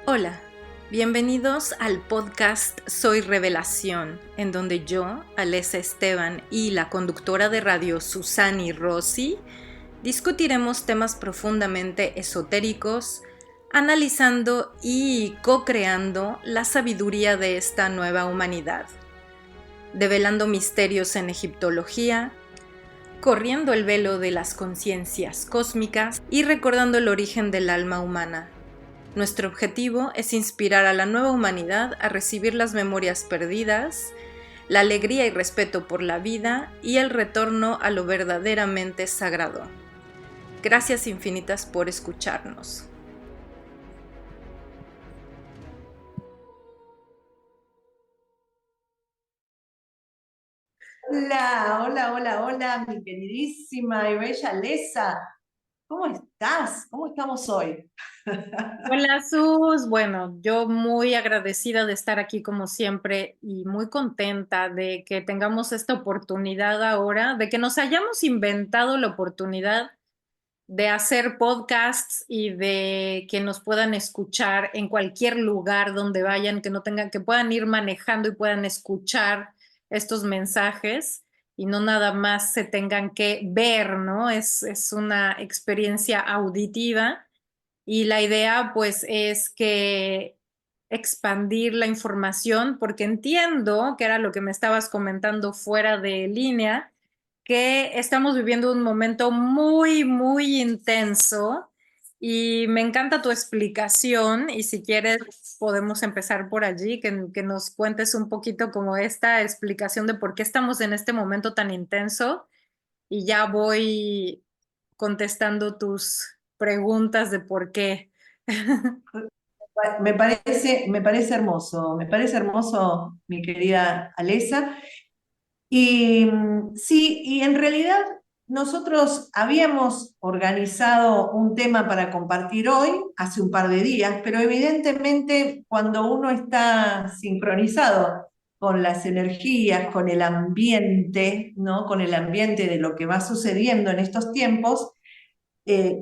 Hola, bienvenidos al podcast Soy Revelación, en donde yo, Alessa Esteban y la conductora de radio Susani Rossi discutiremos temas profundamente esotéricos, analizando y co-creando la sabiduría de esta nueva humanidad, develando misterios en egiptología, corriendo el velo de las conciencias cósmicas y recordando el origen del alma humana. Nuestro objetivo es inspirar a la nueva humanidad a recibir las memorias perdidas, la alegría y respeto por la vida y el retorno a lo verdaderamente sagrado. Gracias infinitas por escucharnos. Hola, hola, hola, hola, mi queridísima y bella Alessa. ¿Cómo estás? ¿Cómo estamos hoy? Hola Sus, bueno, yo muy agradecida de estar aquí como siempre y muy contenta de que tengamos esta oportunidad ahora, de que nos hayamos inventado la oportunidad de hacer podcasts y de que nos puedan escuchar en cualquier lugar donde vayan, que no tengan, que puedan ir manejando y puedan escuchar estos mensajes y no nada más se tengan que ver, ¿no? Es una experiencia auditiva y la idea pues es que expandir la información, porque entiendo que era lo que me estabas comentando fuera de línea, que estamos viviendo un momento muy, muy intenso y me encanta tu explicación y si quieres podemos empezar por allí, que nos cuentes un poquito como esta explicación de por qué estamos en este momento tan intenso y ya voy contestando tus preguntas de por qué. Me parece hermoso, mi querida Alessa. Y sí, y en realidad nosotros habíamos organizado un tema para compartir hoy, hace un par de días, pero evidentemente cuando uno está sincronizado con las energías, con el ambiente, ¿no? Con el ambiente de lo que va sucediendo en estos tiempos,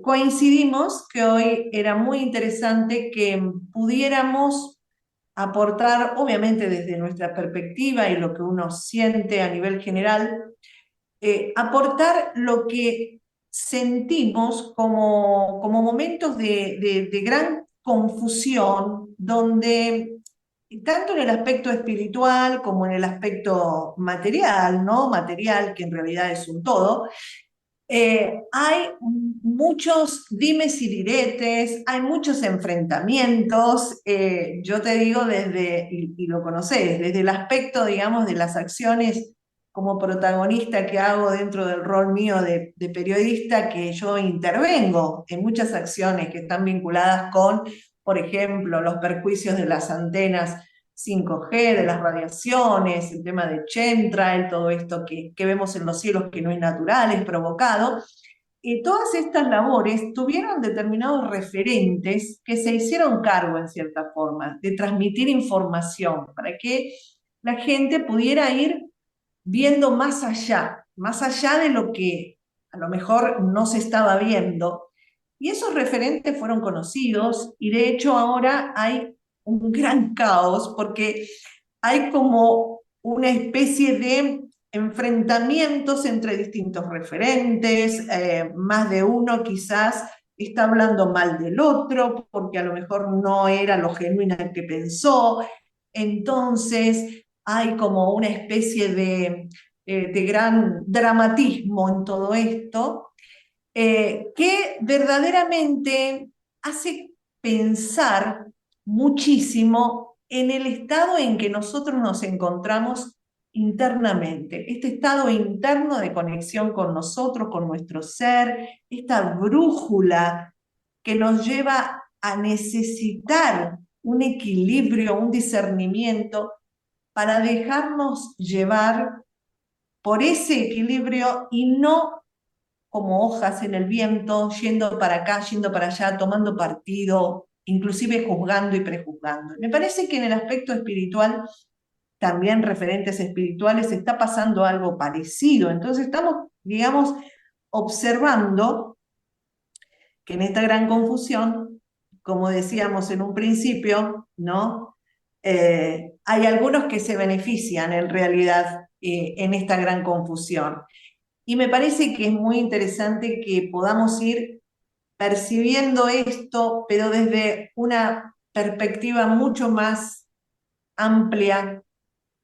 coincidimos que hoy era muy interesante que pudiéramos aportar, obviamente desde nuestra perspectiva y lo que uno siente a nivel general, aportar lo que sentimos como momentos de gran confusión, donde tanto en el aspecto espiritual como en el aspecto material, ¿no? Material, que en realidad es un todo, hay muchos dimes y diretes, hay muchos enfrentamientos, yo te digo y lo conocés, desde el aspecto, digamos, de las acciones como protagonista que hago dentro del rol mío de periodista, que yo intervengo en muchas acciones que están vinculadas con, por ejemplo, los perjuicios de las antenas 5G, de las radiaciones, el tema de chemtrail, todo esto que vemos en los cielos que no es natural, es provocado. Y todas estas labores tuvieron determinados referentes que se hicieron cargo, en cierta forma, de transmitir información para que la gente pudiera ir viendo más allá de lo que a lo mejor no se estaba viendo. Y esos referentes fueron conocidos y de hecho ahora hay un gran caos porque hay como una especie de enfrentamientos entre distintos referentes, más de uno quizás está hablando mal del otro porque a lo mejor no era lo genuino que pensó, entonces hay como una especie de gran dramatismo en todo esto, que verdaderamente hace pensar muchísimo en el estado en que nosotros nos encontramos internamente, este estado interno de conexión con nosotros, con nuestro ser, esta brújula que nos lleva a necesitar un equilibrio, un discernimiento para dejarnos llevar por ese equilibrio y no como hojas en el viento, yendo para acá, yendo para allá, tomando partido, inclusive juzgando y prejuzgando. Me parece que en el aspecto espiritual, también referentes espirituales, está pasando algo parecido. Entonces estamos, digamos, observando que en esta gran confusión como decíamos en un principio, ¿no? Hay algunos que se benefician en realidad en esta gran confusión. Y me parece que es muy interesante que podamos ir percibiendo esto, pero desde una perspectiva mucho más amplia,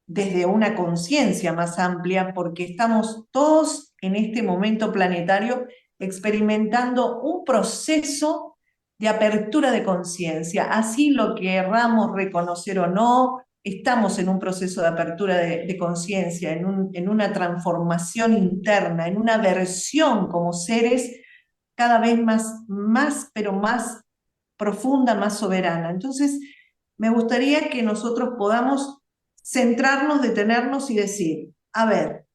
desde una conciencia más amplia, porque estamos todos en este momento planetario experimentando un proceso de apertura de conciencia. Así lo querramos reconocer o no, estamos en un proceso de apertura de conciencia, en una transformación interna, en una versión como seres cada vez pero más profunda, más soberana. Entonces, me gustaría que nosotros podamos centrarnos, detenernos y decir, a ver,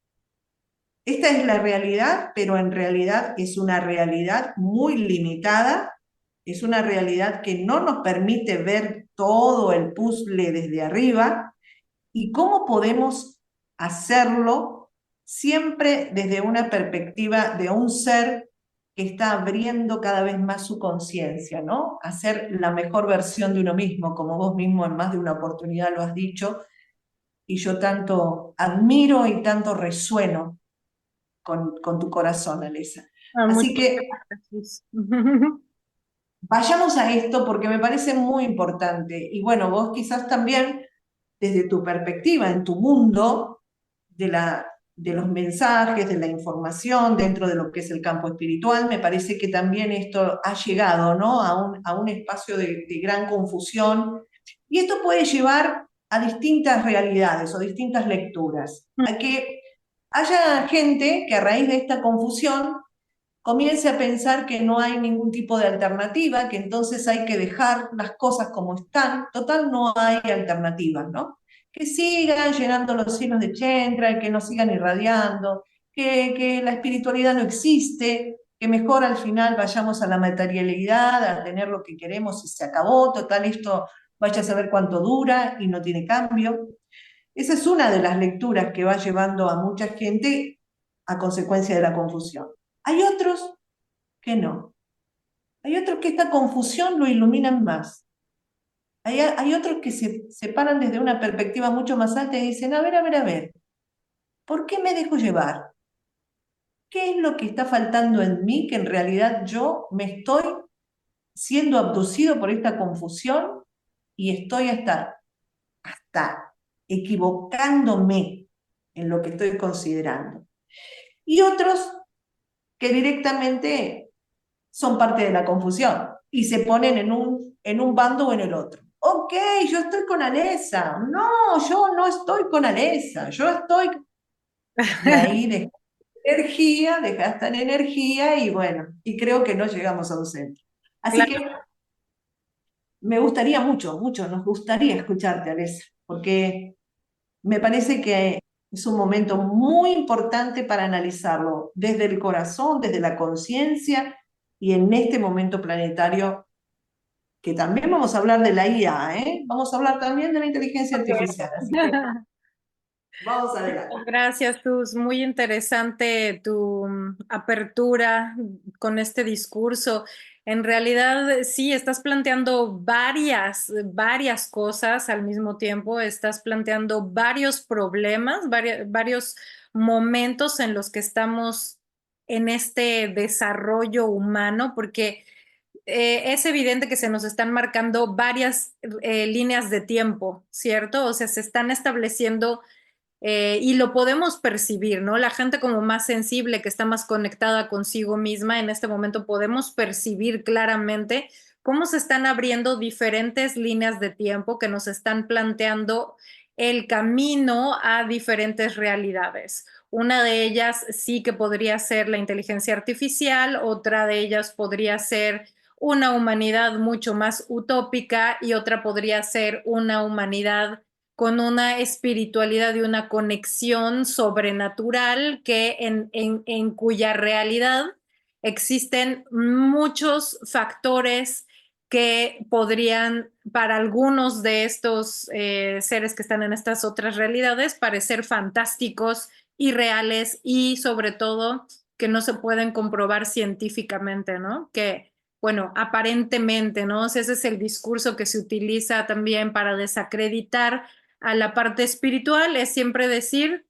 esta es la realidad, pero en realidad es una realidad muy limitada, es una realidad que no nos permite ver todo el puzzle desde arriba, y cómo podemos hacerlo siempre desde una perspectiva de un ser que está abriendo cada vez más su conciencia, ¿no? Hacer la mejor versión de uno mismo, como vos mismo en más de una oportunidad lo has dicho, y yo tanto admiro y tanto resueno con tu corazón, Alesa. Muchas Así que gracias. vayamos a esto porque me parece muy importante. Y bueno, vos quizás también, desde tu perspectiva, en tu mundo, de los mensajes, de la información dentro de lo que es el campo espiritual, me parece que también esto ha llegado, ¿no? A un espacio de gran confusión. Y esto puede llevar a distintas realidades o distintas lecturas, a que haya gente que a raíz de esta confusión comience a pensar que no hay ningún tipo de alternativa, que entonces hay que dejar las cosas como están. Total, no hay alternativas, ¿no? Que sigan llenando los cielos de Chentra, que nos sigan irradiando, que la espiritualidad no existe, que mejor al final vayamos a la materialidad, a tener lo que queremos y se acabó. Total, esto vaya a saber cuánto dura y no tiene cambio. Esa es una de las lecturas que va llevando a mucha gente a consecuencia de la confusión. Hay otros que no. Hay otros que esta confusión lo iluminan más. Hay otros que se paran desde una perspectiva mucho más alta y dicen, a ver, ¿por qué me dejo llevar? ¿Qué es lo que está faltando en mí que en realidad yo me estoy siendo abducido por esta confusión y estoy hasta equivocándome en lo que estoy considerando? Y otros que directamente son parte de la confusión y se ponen en un bando o en el otro. Ok, yo estoy con Alesa. No, yo no estoy con Alesa. Yo estoy... Y ahí desgastan energía y bueno, y creo que no llegamos a un centro. Así Claro. que me gustaría mucho, nos gustaría escucharte, Alesa, porque me parece que es un momento muy importante para analizarlo desde el corazón, desde la conciencia y en este momento planetario que también vamos a hablar de la IA, ¿eh? Vamos a hablar también de la inteligencia artificial, así que vamos adelante. Gracias, Tus. Muy interesante tu apertura con este discurso. En realidad, sí, estás planteando varias cosas al mismo tiempo. Estás planteando varios problemas, varios momentos en los que estamos en este desarrollo humano, porque es evidente que se nos están marcando varias líneas de tiempo, ¿cierto? O sea, se están estableciendo y lo podemos percibir, ¿no? La gente como más sensible, que está más conectada consigo misma, en este momento podemos percibir claramente cómo se están abriendo diferentes líneas de tiempo que nos están planteando el camino a diferentes realidades. Una de ellas sí que podría ser la inteligencia artificial, otra de ellas podría ser una humanidad mucho más utópica y otra podría ser una humanidad con una espiritualidad y una conexión sobrenatural en cuya realidad existen muchos factores que podrían, para algunos de estos seres que están en estas otras realidades, parecer fantásticos, irreales y sobre todo que no se pueden comprobar científicamente, ¿no? Que bueno, aparentemente, ¿no? O sea, ese es el discurso que se utiliza también para desacreditar a la parte espiritual, es siempre decir,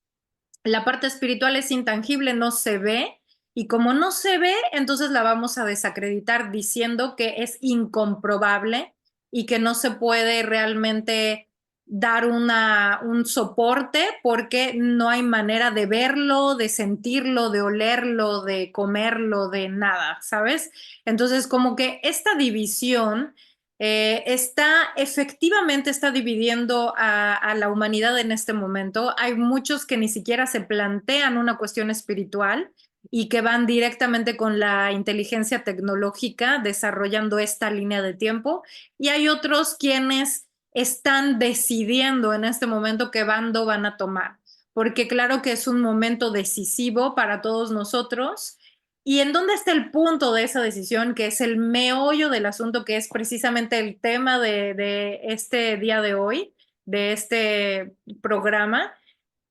la parte espiritual es intangible, no se ve, y como no se ve, entonces la vamos a desacreditar diciendo que es incomprobable y que no se puede realmente dar un soporte porque no hay manera de verlo, de sentirlo, de olerlo, de comerlo, de nada, ¿sabes? Entonces, como que esta división efectivamente está dividiendo a la humanidad en este momento. Hay muchos que ni siquiera se plantean una cuestión espiritual y que van directamente con la inteligencia tecnológica desarrollando esta línea de tiempo. Y hay otros quienes están decidiendo en este momento qué bando van a tomar, porque claro que es un momento decisivo para todos nosotros. ¿Y en dónde está el punto de esa decisión, que es el meollo del asunto, que es precisamente el tema de este día de hoy, de este programa?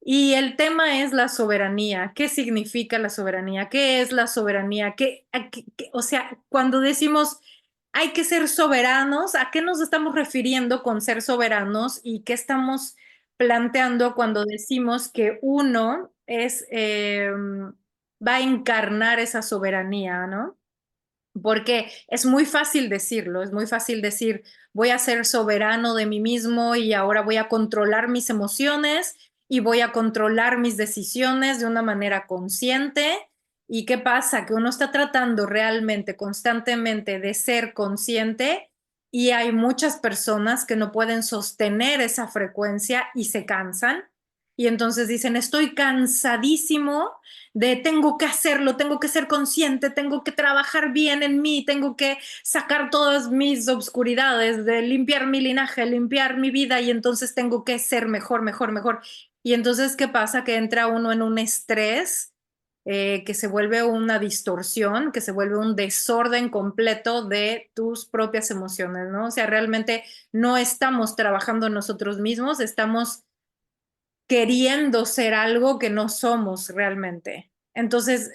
Y el tema es la soberanía. ¿Qué significa la soberanía? ¿Qué es la soberanía? O sea, cuando decimos hay que ser soberanos, ¿a qué nos estamos refiriendo con ser soberanos y qué estamos planteando cuando decimos que uno va a encarnar esa soberanía, ¿no? Porque es muy fácil decirlo, es muy fácil decir, voy a ser soberano de mí mismo y ahora voy a controlar mis emociones y voy a controlar mis decisiones de una manera consciente. ¿Y qué pasa? Que uno está tratando realmente, constantemente de ser consciente y hay muchas personas que no pueden sostener esa frecuencia y se cansan. Y entonces dicen, estoy cansadísimo de tengo que hacerlo, tengo que ser consciente, tengo que trabajar bien en mí, tengo que sacar todas mis obscuridades, de limpiar mi linaje, limpiar mi vida y entonces tengo que ser mejor, mejor, mejor. Y entonces, ¿qué pasa? Que entra uno en un estrés que se vuelve una distorsión, que se vuelve un desorden completo de tus propias emociones, ¿no? O sea, realmente no estamos trabajando en nosotros mismos, estamos queriendo ser algo que no somos realmente. Entonces,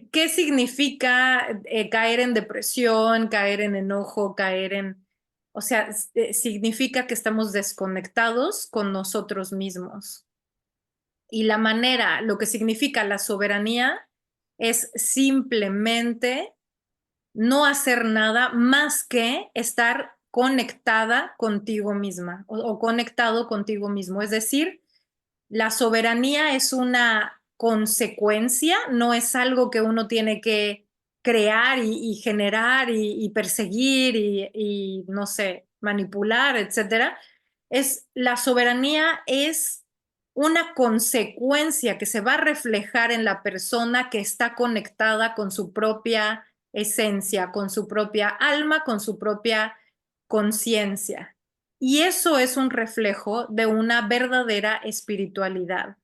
¿qué significa caer en depresión, caer en enojo, caer en... O sea, significa que estamos desconectados con nosotros mismos. Y la manera, lo que significa la soberanía es simplemente no hacer nada más que estar conectada contigo misma o conectado contigo mismo. Es decir, la soberanía es una consecuencia, no es algo que uno tiene que crear y generar y perseguir y, no sé, manipular, etcétera. La soberanía es una consecuencia que se va a reflejar en la persona que está conectada con su propia esencia, con su propia alma, con su propia conciencia. Y eso es un reflejo de una verdadera espiritualidad,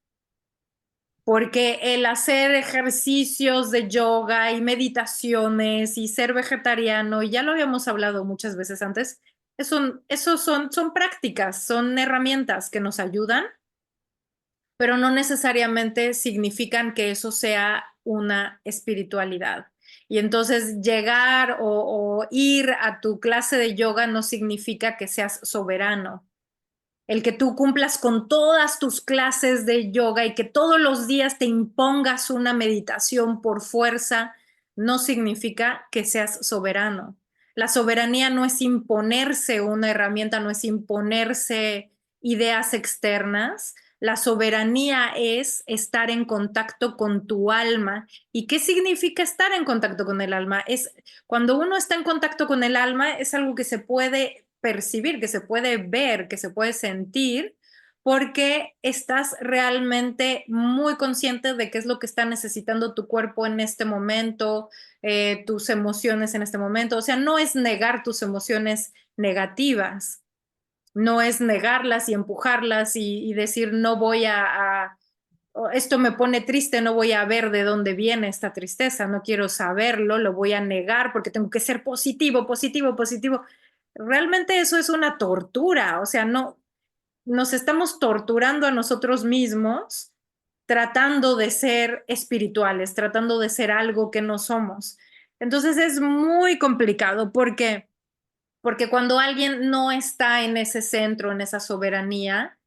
porque el hacer ejercicios de yoga y meditaciones y ser vegetariano, y ya lo habíamos hablado muchas veces antes, son prácticas, son herramientas que nos ayudan, pero no necesariamente significan que eso sea una espiritualidad. Y entonces llegar o ir a tu clase de yoga no significa que seas soberano. El que tú cumplas con todas tus clases de yoga y que todos los días te impongas una meditación por fuerza, no significa que seas soberano. La soberanía no es imponerse una herramienta, no es imponerse ideas externas. La soberanía es estar en contacto con tu alma. ¿Y qué significa estar en contacto con el alma? Es cuando uno está en contacto con el alma, es algo que se puede percibir, que se puede ver, que se puede sentir, porque estás realmente muy consciente de qué es lo que está necesitando tu cuerpo en este momento, tus emociones en este momento. O sea, no es negar tus emociones negativas, no es negarlas y empujarlas y decir no voy esto me pone triste, no voy a ver de dónde viene esta tristeza, no quiero saberlo, lo voy a negar porque tengo que ser positivo, positivo, positivo. Realmente eso es una tortura, o sea, no, nos estamos torturando a nosotros mismos tratando de ser espirituales, tratando de ser algo que no somos. Entonces es muy complicado porque cuando alguien no está en ese centro, en esa soberanía,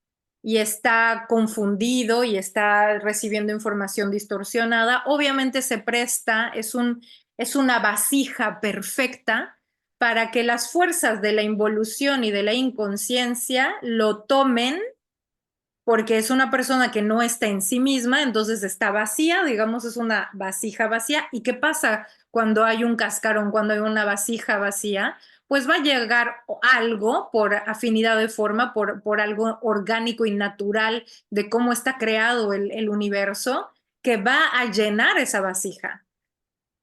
y está confundido y está recibiendo información distorsionada, obviamente se presta, es una vasija perfecta para que las fuerzas de la involución y de la inconsciencia lo tomen, porque es una persona que no está en sí misma, entonces está vacía, digamos, es una vasija vacía. ¿Y qué pasa cuando hay un cascarón, cuando hay una vasija vacía? Pues va a llegar algo por afinidad de forma, por algo orgánico y natural de cómo está creado el universo, que va a llenar esa vasija.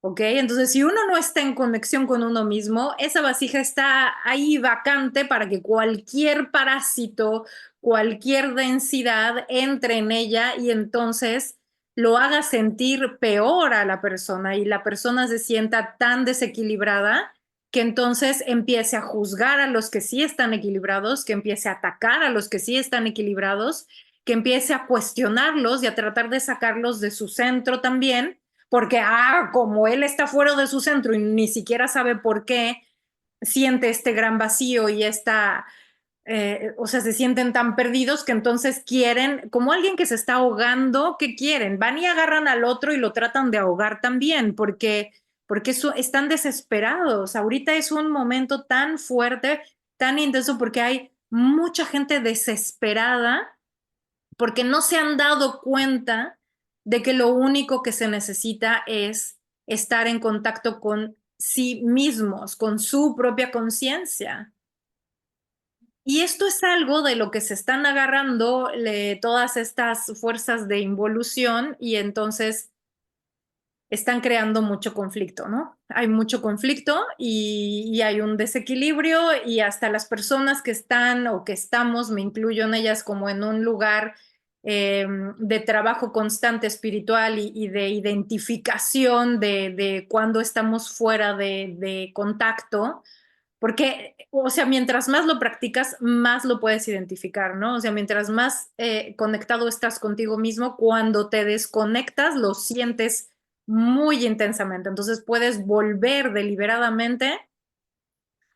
¿Ok? Entonces, si uno no está en conexión con uno mismo, esa vasija está ahí vacante para que cualquier parásito, cualquier densidad entre en ella y entonces lo haga sentir peor a la persona y la persona se sienta tan desequilibrada que entonces empiece a juzgar a los que sí están equilibrados, que empiece a atacar a los que sí están equilibrados, que empiece a cuestionarlos y a tratar de sacarlos de su centro también porque, como él está fuera de su centro y ni siquiera sabe por qué siente este gran vacío y o sea, se sienten tan perdidos que entonces quieren, como alguien que se está ahogando, ¿qué quieren? Van y agarran al otro y lo tratan de ahogar también, porque están desesperados. Ahorita es un momento tan fuerte, tan intenso, porque hay mucha gente desesperada porque no se han dado cuenta de que lo único que se necesita es estar en contacto con sí mismos, con su propia conciencia. Y esto es algo de lo que se están agarrando todas estas fuerzas de involución y entonces están creando mucho conflicto, ¿no? Hay mucho conflicto y hay un desequilibrio y hasta las personas que están o que estamos, me incluyo en ellas como en un lugar de trabajo constante espiritual y de identificación de cuando estamos fuera de contacto, porque, o sea, mientras más lo practicas, más lo puedes identificar, ¿no? O sea, mientras más conectado estás contigo mismo, cuando te desconectas, lo sientes muy intensamente. Entonces puedes volver deliberadamente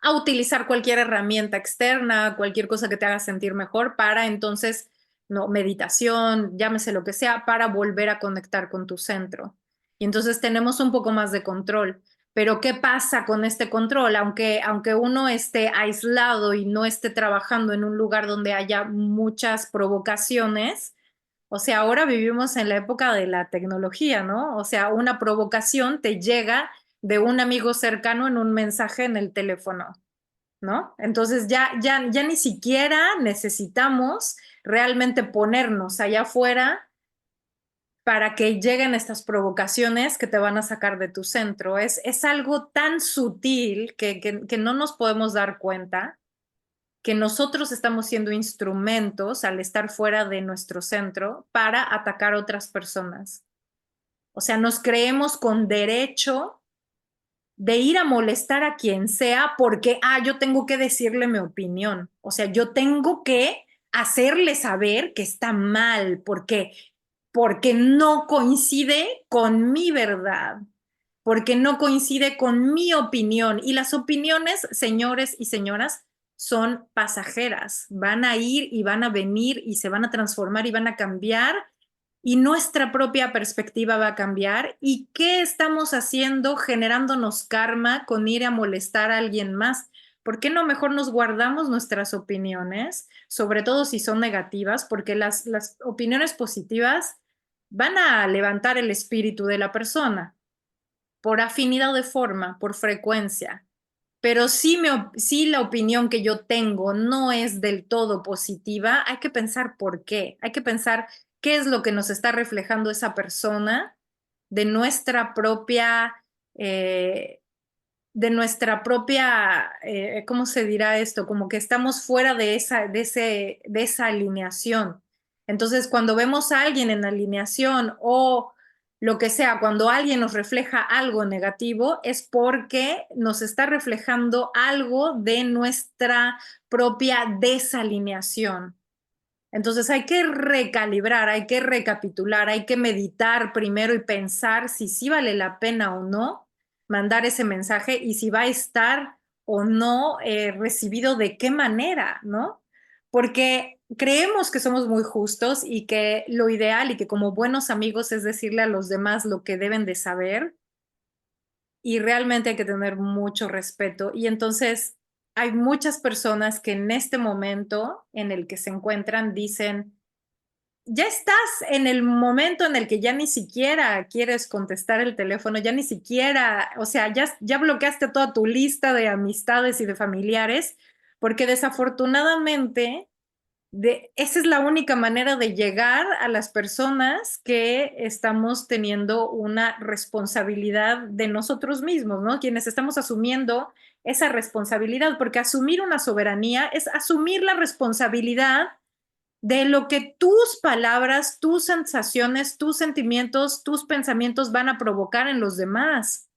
a utilizar cualquier herramienta externa, cualquier cosa que te haga sentir mejor para entonces, no, meditación, llámese lo que sea, para volver a conectar con tu centro. Y entonces tenemos un poco más de control. Pero ¿qué pasa con este control? Aunque uno esté aislado y no esté trabajando en un lugar donde haya muchas provocaciones, o sea, ahora vivimos en la época de la tecnología, ¿no? O sea, una provocación te llega de un amigo cercano en un mensaje en el teléfono, ¿no? Entonces ya ni siquiera necesitamos realmente ponernos allá afuera para que lleguen estas provocaciones que te van a sacar de tu centro. Es algo tan sutil que no nos podemos dar cuenta que nosotros estamos siendo instrumentos al estar fuera de nuestro centro para atacar a otras personas. O sea, nos creemos con derecho de ir a molestar a quien sea porque, yo tengo que decirle mi opinión. O sea, yo tengo que hacerle saber que está mal porque no coincide con mi verdad, porque no coincide con mi opinión. Y las opiniones, señores y señoras, son pasajeras. Van a ir y van a venir y se van a transformar y van a cambiar y nuestra propia perspectiva va a cambiar. ¿Y qué estamos haciendo generándonos karma con ir a molestar a alguien más? ¿Por qué no mejor nos guardamos nuestras opiniones, sobre todo si son negativas? Porque las opiniones positivas van a levantar el espíritu de la persona por afinidad de forma, por frecuencia. Pero si la opinión que yo tengo no es del todo positiva, hay que pensar por qué. Hay que pensar qué es lo que nos está reflejando esa persona de nuestra propia, eh, ¿cómo se dirá esto? Como que estamos fuera de esa alineación. Entonces, cuando vemos a alguien en alineación o lo que sea, cuando alguien nos refleja algo negativo, es porque nos está reflejando algo de nuestra propia desalineación. Entonces hay que recalibrar, hay que recapitular, hay que meditar primero y pensar si sí vale la pena o no mandar ese mensaje y si va a estar o no recibido de qué manera, ¿no? Porque creemos que somos muy justos y que lo ideal y que como buenos amigos es decirle a los demás lo que deben de saber y realmente hay que tener mucho respeto. Y entonces hay muchas personas que en este momento en el que se encuentran dicen, ya estás en el momento en el que ya ni siquiera quieres contestar el teléfono, ya ni siquiera, o sea, ya bloqueaste toda tu lista de amistades y de familiares, porque desafortunadamente esa es la única manera de llegar a las personas que estamos teniendo una responsabilidad de nosotros mismos, ¿no? Quienes estamos asumiendo esa responsabilidad, porque asumir una soberanía es asumir la responsabilidad de lo que tus palabras, tus sensaciones, tus sentimientos, tus pensamientos van a provocar en los demás.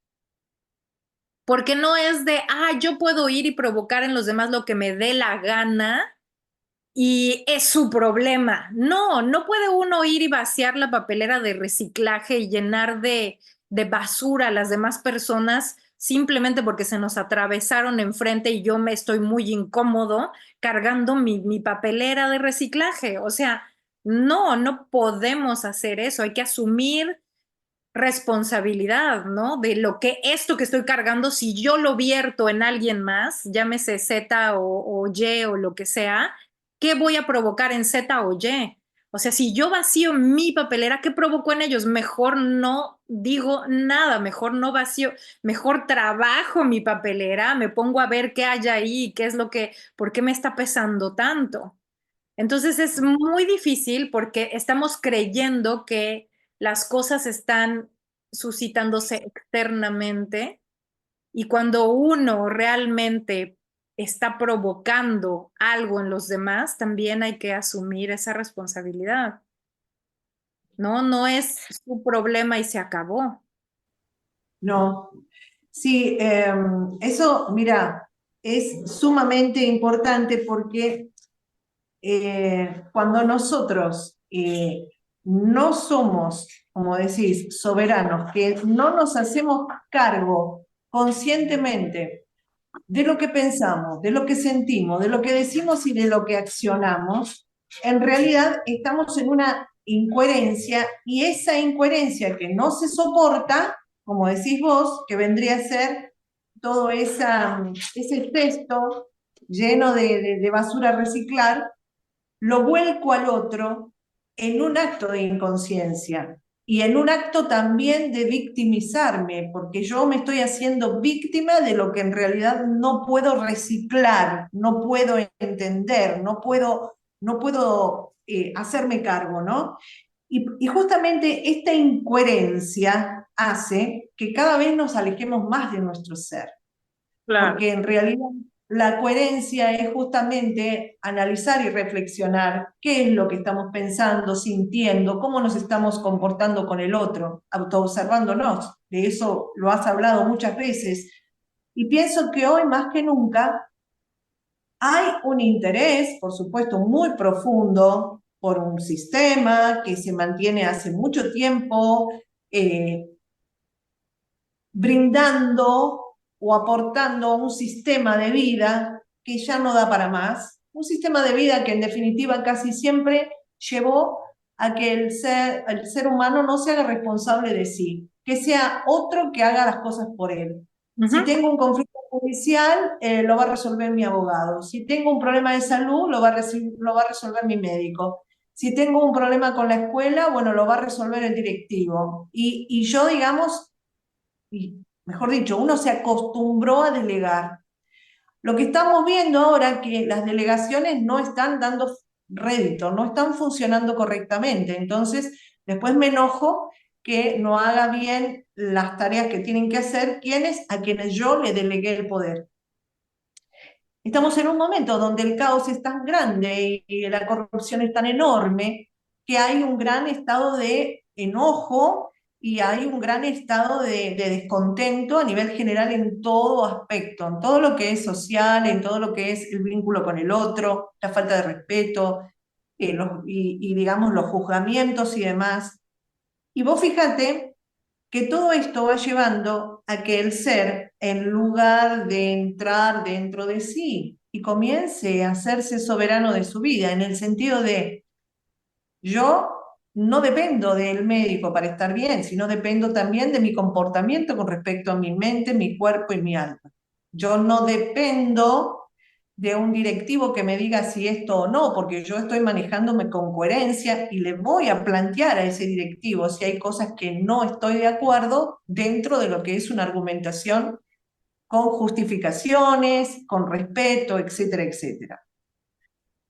Porque no es de, yo puedo ir y provocar en los demás lo que me dé la gana y es su problema. No, no puede uno ir y vaciar la papelera de reciclaje y llenar de basura a las demás personas simplemente porque se nos atravesaron enfrente y yo me estoy muy incómodo cargando mi papelera de reciclaje. O sea, no, no podemos hacer eso. Hay que asumir responsabilidad, ¿no? De lo que esto que estoy cargando, si yo lo vierto en alguien más, llámese Z o Y o lo que sea, ¿qué voy a provocar en Z o Y? O sea, si yo vacío mi papelera, ¿qué provocó en ellos? Mejor no digo nada, mejor no vacío, mejor trabajo mi papelera, me pongo a ver qué hay ahí, qué es lo que, por qué me está pesando tanto. Entonces es muy difícil porque estamos creyendo que las cosas están suscitándose externamente y cuando uno realmente está provocando algo en los demás, también hay que asumir esa responsabilidad. No, no es su problema y se acabó. No. Sí, eso, mira, es sumamente importante porque cuando nosotros no somos, como decís, soberanos, que no nos hacemos cargo conscientemente de lo que pensamos, de lo que sentimos, de lo que decimos y de lo que accionamos, en realidad estamos en una incoherencia y esa incoherencia que no se soporta, como decís vos, que vendría a ser todo ese cesto lleno de basura a reciclar, lo vuelco al otro en un acto de inconsciencia y en un acto también de victimizarme, porque yo me estoy haciendo víctima de lo que en realidad no puedo reciclar, no puedo entender, no puedo hacerme cargo, ¿no? Y justamente esta incoherencia hace que cada vez nos alejemos más de nuestro ser Claro. porque en realidad la coherencia es justamente analizar y reflexionar qué es lo que estamos pensando, sintiendo, cómo nos estamos comportando con el otro, autoobservándonos. De eso lo has hablado muchas veces. Y pienso que hoy más que nunca hay un interés, por supuesto, muy profundo por un sistema que se mantiene hace mucho tiempo, eh, brindando o aportando un sistema de vida que ya no da para más, un sistema de vida que en definitiva casi siempre llevó a que el ser humano no se haga responsable de sí, que sea otro que haga las cosas por él. Si Ujú. tengo un conflicto judicial, lo va a resolver mi abogado. Si tengo un problema de salud, lo va a resolver mi médico. Si tengo un problema con la escuela, bueno, lo va a resolver el directivo. Y yo, digamos, y mejor dicho, uno se acostumbró a delegar. Lo que estamos viendo ahora es que las delegaciones no están dando rédito, no están funcionando correctamente. Entonces, después me enojo que no haga bien las tareas que tienen que hacer a quienes yo le delegué el poder. Estamos en un momento donde el caos es tan grande y la corrupción es tan enorme que hay un gran estado de enojo y hay un gran estado de descontento a nivel general en todo aspecto, en todo lo que es social, en todo lo que es el vínculo con el otro, la falta de respeto digamos los juzgamientos y demás. Y vos fíjate que todo esto va llevando a que el ser, en lugar de entrar dentro de sí y comience a hacerse soberano de su vida, en el sentido de yo no dependo del médico para estar bien, sino dependo también de mi comportamiento con respecto a mi mente, mi cuerpo y mi alma. Yo no dependo de un directivo que me diga si esto o no, porque yo estoy manejándome con coherencia y le voy a plantear a ese directivo si hay cosas que no estoy de acuerdo dentro de lo que es una argumentación con justificaciones, con respeto, etcétera, etcétera.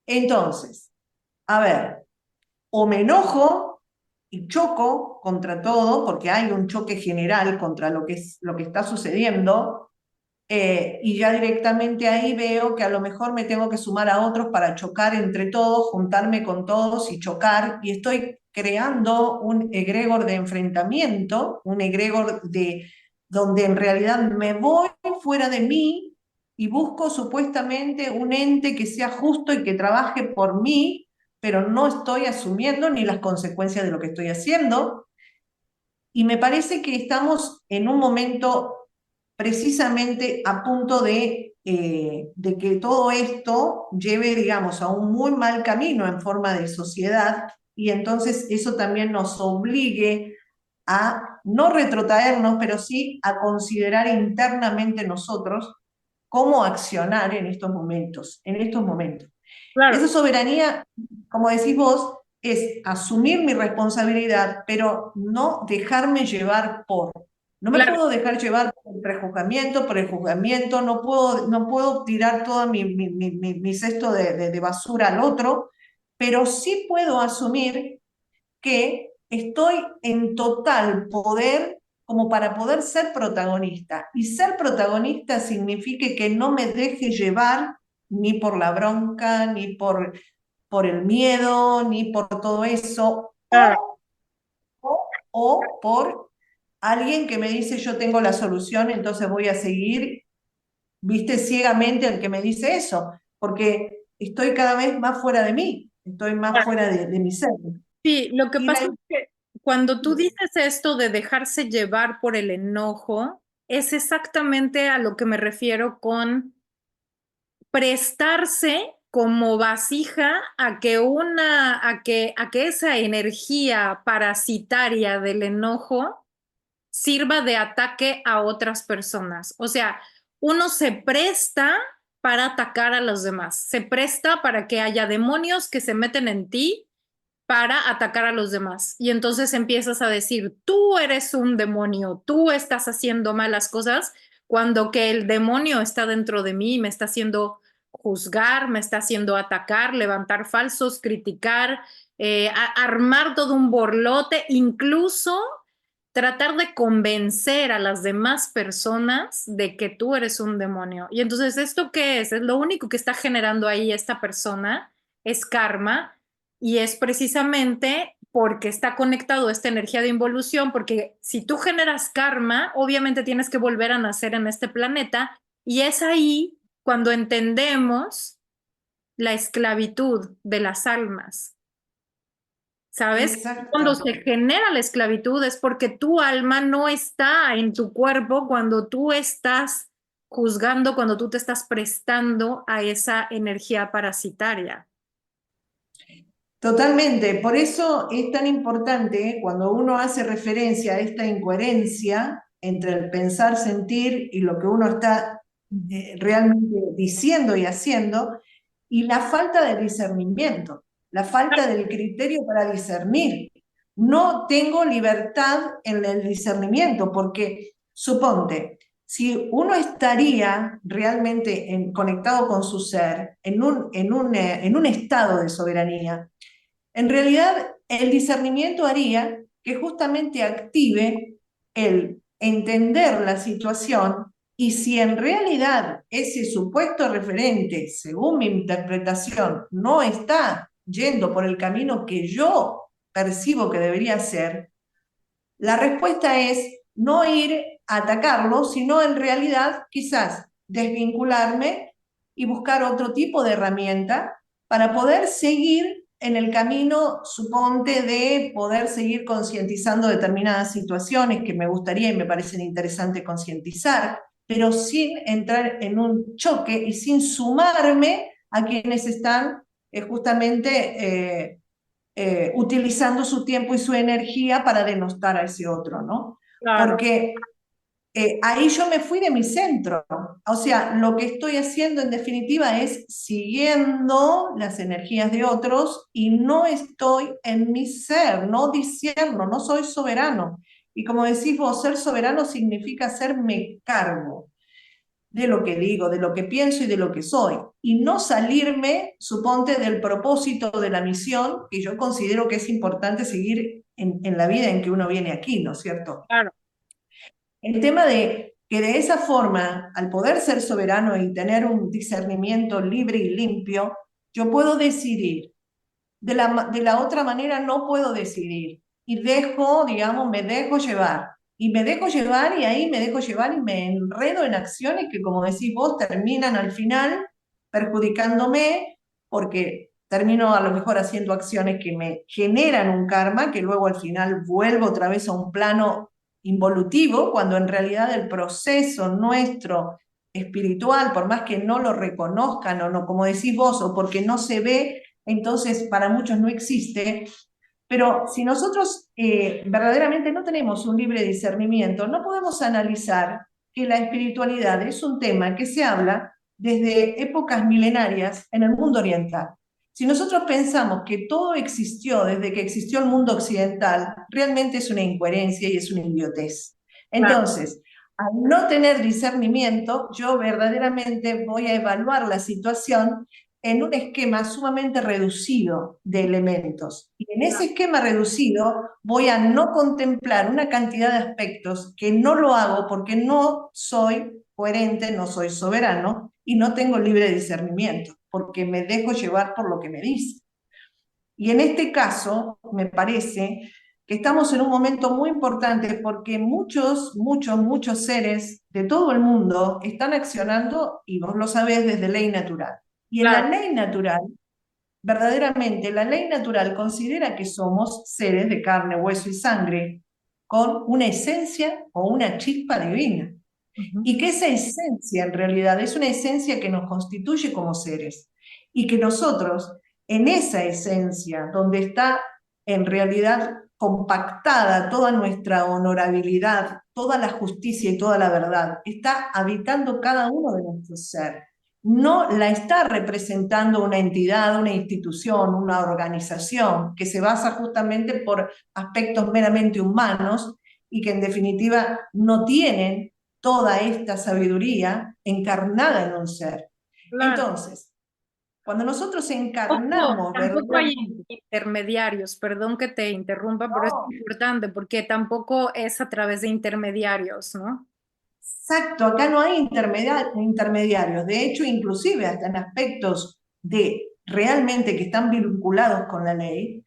Entonces, a ver, o me enojo y choco contra todo, porque hay un choque general contra lo que está sucediendo, y ya directamente ahí veo que a lo mejor me tengo que sumar a otros para chocar entre todos, juntarme con todos y chocar, y estoy creando un egregor de enfrentamiento, un egregor de donde en realidad me voy fuera de mí y busco supuestamente un ente que sea justo y que trabaje por mí, pero no estoy asumiendo ni las consecuencias de lo que estoy haciendo. Y me parece que estamos en un momento precisamente a punto de que todo esto lleve, digamos, a un muy mal camino en forma de sociedad, y entonces eso también nos obligue a no retrotraernos, pero sí a considerar internamente nosotros cómo accionar en estos momentos, en estos momentos. Esa Claro, soberanía, como decís vos, es asumir mi responsabilidad, pero no dejarme llevar por. No me claro. puedo dejar llevar por el juzgamiento, no puedo tirar todo mi cesto de basura al otro, pero sí puedo asumir que estoy en total poder como para poder ser protagonista. Y ser protagonista significa que no me deje llevar ni por la bronca, ni por el miedo, ni por todo eso, Claro. o por alguien que me dice yo tengo la solución, entonces voy a seguir, viste, ciegamente al que me dice eso, porque estoy cada vez más fuera de mí, estoy más fuera de mi ser. Sí, lo que Y pasa la, es que cuando tú dices esto de dejarse llevar por el enojo, es exactamente a lo que me refiero con prestarse como vasija a que a que esa energía parasitaria del enojo sirva de ataque a otras personas. O sea, uno se presta para atacar a los demás, se presta para que haya demonios que se meten en ti para atacar a los demás. Y entonces empiezas a decir, tú eres un demonio, tú estás haciendo malas cosas, cuando que el demonio está dentro de mí, me está haciendo juzgar, me está haciendo atacar, levantar falsos, criticar, armar todo un borlote, incluso tratar de convencer a las demás personas de que tú eres un demonio. Y entonces, ¿esto qué es? Es lo único que está generando ahí esta persona, es karma, y es precisamente porque está conectado a esta energía de involución, porque si tú generas karma, obviamente tienes que volver a nacer en este planeta, y es ahí cuando entendemos la esclavitud de las almas. ¿Sabes? Cuando se exactamente. genera la esclavitud es porque tu alma no está en tu cuerpo cuando tú estás juzgando, cuando tú te estás prestando a esa energía parasitaria. Totalmente, por eso es tan importante cuando uno hace referencia a esta incoherencia entre el pensar, sentir y lo que uno está realmente diciendo y haciendo, y la falta de discernimiento, la falta del criterio para discernir. No tengo libertad en el discernimiento, porque suponte, si uno estaría realmente conectado con su ser, en un estado de soberanía, en realidad, el discernimiento haría que justamente active el entender la situación, y si en realidad ese supuesto referente, según mi interpretación, no está yendo por el camino que yo percibo que debería ser, la respuesta es no ir a atacarlo, sino en realidad quizás desvincularme y buscar otro tipo de herramienta para poder seguir en el camino, suponte, de poder seguir concientizando determinadas situaciones que me gustaría y me parecen interesantes concientizar, pero sin entrar en un choque y sin sumarme a quienes están justamente utilizando su tiempo y su energía para denostar a ese otro, ¿no? Claro, Porque ahí yo me fui de mi centro. O sea, lo que estoy haciendo en definitiva es siguiendo las energías de otros y no estoy en mi ser, no discierno, no soy soberano. Y como decís vos, ser soberano significa hacerme cargo de lo que digo, de lo que pienso y de lo que soy. Y no salirme, suponte, del propósito de la misión, que yo considero que es importante seguir en la vida en que uno viene aquí, ¿no es cierto? claro, El tema de que de esa forma, al poder ser soberano y tener un discernimiento libre y limpio, yo puedo decidir. De la otra manera no puedo decidir. Y dejo, digamos, me dejo llevar. Y me dejo llevar y ahí me dejo llevar y me enredo en acciones que, como decís vos, terminan al final perjudicándome porque termino a lo mejor haciendo acciones que me generan un karma, que luego al final vuelvo otra vez a un plano involutivo, cuando en realidad el proceso nuestro espiritual, por más que no lo reconozcan o no, como decís vos, o porque no se ve, entonces para muchos no existe. Pero si nosotros verdaderamente no tenemos un libre discernimiento, no podemos analizar que la espiritualidad es un tema que se habla desde épocas milenarias en el mundo oriental. Si nosotros pensamos que todo existió desde que existió el mundo occidental, realmente es una incoherencia y es una idiotez. claro, Entonces, al no tener discernimiento, yo verdaderamente voy a evaluar la situación en un esquema sumamente reducido de elementos. Y en ese esquema reducido voy a no contemplar una cantidad de aspectos que no lo hago porque no soy coherente, no soy soberano y no tengo libre discernimiento, porque me dejo llevar por lo que me dice. Y en este caso, me parece que estamos en un momento muy importante porque muchos seres de todo el mundo están accionando, y vos lo sabés, desde ley natural. Y en la claro, ley natural, verdaderamente, la ley natural considera que somos seres de carne, hueso y sangre, con una esencia o una chispa divina. ujú, Y que esa esencia en realidad es una esencia que nos constituye como seres. Y que nosotros, en esa esencia, donde está en realidad compactada toda nuestra honorabilidad, toda la justicia y toda la verdad, está habitando cada uno de nuestros ser. No la está representando una entidad, una institución, una organización que se basa justamente por aspectos meramente humanos y que en definitiva no tienen toda esta sabiduría encarnada en un ser. claro. Entonces, cuando nosotros Tampoco, encarnamos tampoco hay verdaderamente, intermediarios, perdón que te interrumpa, pero es no, importante porque tampoco es a través de intermediarios, ¿no? exacto, acá no hay intermediarios, de hecho, inclusive hasta en aspectos de realmente que están vinculados con la ley,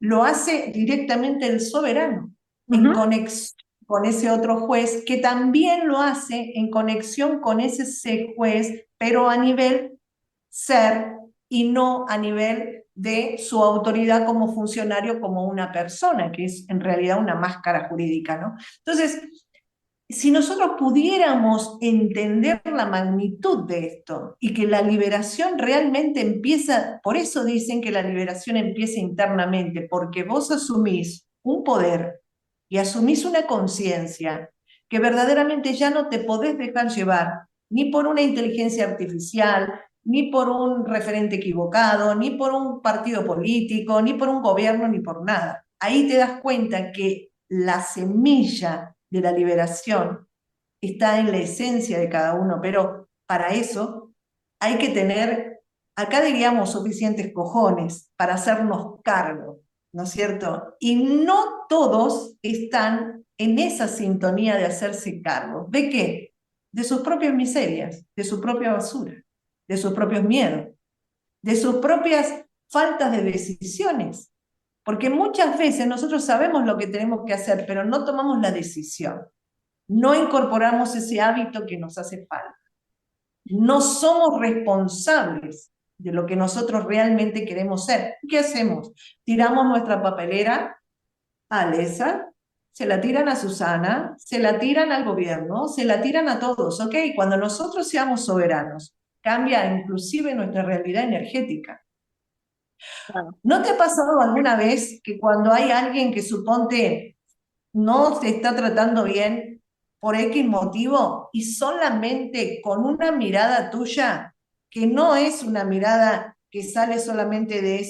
lo hace directamente el soberano, en Ujú, conexión con ese otro juez, que también lo hace en conexión con ese juez, pero a nivel ser y no a nivel de su autoridad como funcionario, como una persona, que es en realidad una máscara jurídica, ¿no? Entonces, si nosotros pudiéramos entender la magnitud de esto y que la liberación realmente empieza, por eso dicen que la liberación empieza internamente, porque vos asumís un poder y asumís una conciencia que verdaderamente ya no te podés dejar llevar ni por una inteligencia artificial, ni por un referente equivocado, ni por un partido político, ni por un gobierno, ni por nada. Ahí te das cuenta que la semilla de la liberación está en la esencia de cada uno, pero para eso hay que tener, acá diríamos, suficientes cojones para hacernos cargo, ¿no es cierto? Y no todos están en esa sintonía de hacerse cargo. ¿De qué? De sus propias miserias, de su propia basura, de sus propios miedos, de sus propias faltas de decisiones. Porque muchas veces nosotros sabemos lo que tenemos que hacer, pero no tomamos la decisión. No incorporamos ese hábito que nos hace falta. No somos responsables de lo que nosotros realmente queremos ser. ¿Qué hacemos? Tiramos nuestra papelera a Alesa, se la tiran a Susana, se la tiran al gobierno, se la tiran a todos, ¿ok? Cuando nosotros seamos soberanos, cambia inclusive nuestra realidad energética. Claro. ¿No te ha pasado alguna vez que cuando hay alguien que suponte no se está tratando bien por X motivo y solamente con una mirada tuya, que no es una mirada que sale solamente de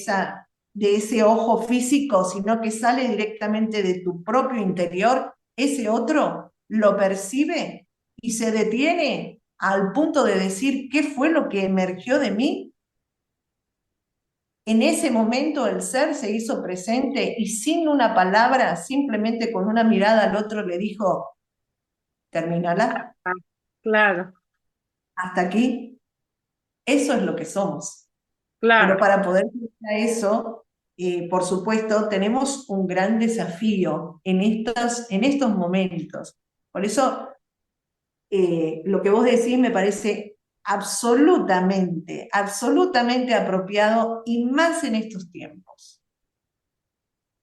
ese ojo físico, sino que sale directamente de tu propio interior, ese otro lo percibe y se detiene al punto de decir qué fue lo que emergió de mí? En ese momento el ser se hizo presente y sin una palabra, simplemente con una mirada al otro le dijo, termínala, Ah, claro, hasta aquí. Eso es lo que somos. Pero claro. para poder llegar a eso, por supuesto, tenemos un gran desafío en estos momentos. Por eso, lo que vos decís me parece absolutamente, absolutamente apropiado y más en estos tiempos.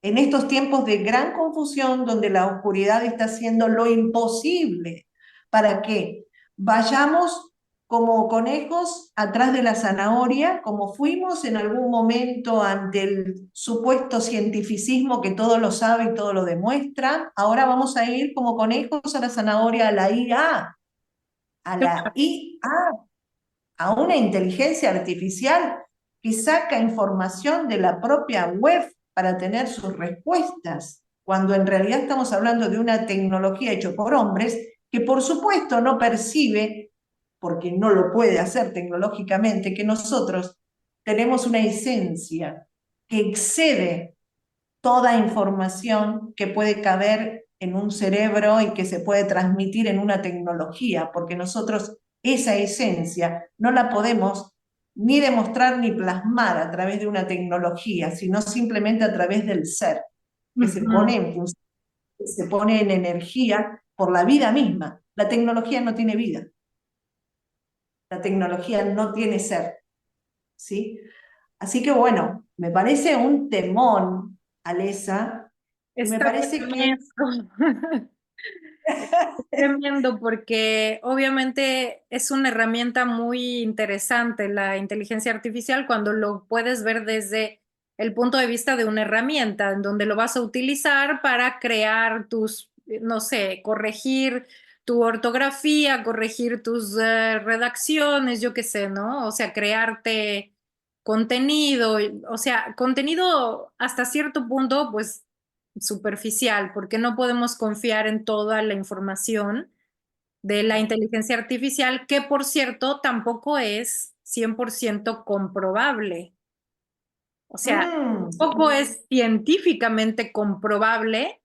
En estos tiempos de gran confusión, donde la oscuridad está haciendo lo imposible para que vayamos como conejos atrás de la zanahoria, como fuimos en algún momento ante el supuesto cientificismo que todo lo sabe y todo lo demuestra, ahora vamos a ir como conejos a la zanahoria, a la IA, a la IA, a una inteligencia artificial que saca información de la propia web para tener sus respuestas, cuando en realidad estamos hablando de una tecnología hecha por hombres que por supuesto no percibe, porque no lo puede hacer tecnológicamente, que nosotros tenemos una esencia que excede toda información que puede caber en un cerebro y que se puede transmitir en una tecnología, porque nosotros esa esencia no la podemos ni demostrar ni plasmar a través de una tecnología, sino simplemente a través del ser, que se pone Ujú. en función, que se pone en energía por la vida misma. La tecnología no tiene vida, la tecnología no tiene ser, ¿sí? Así que bueno, me parece un temón, Alesa, y me Está parece que tremendo. Tremendo porque obviamente es una herramienta muy interesante la inteligencia artificial cuando lo puedes ver desde el punto de vista de una herramienta en donde lo vas a utilizar para crear tus, no sé, corregir tu ortografía, corregir tus redacciones, yo qué sé, ¿no? O sea, crearte contenido, o sea, contenido hasta cierto punto, pues superficial, porque no podemos confiar en toda la información de la inteligencia artificial, que por cierto tampoco es 100% comprobable. O sea, mm, tampoco es científicamente comprobable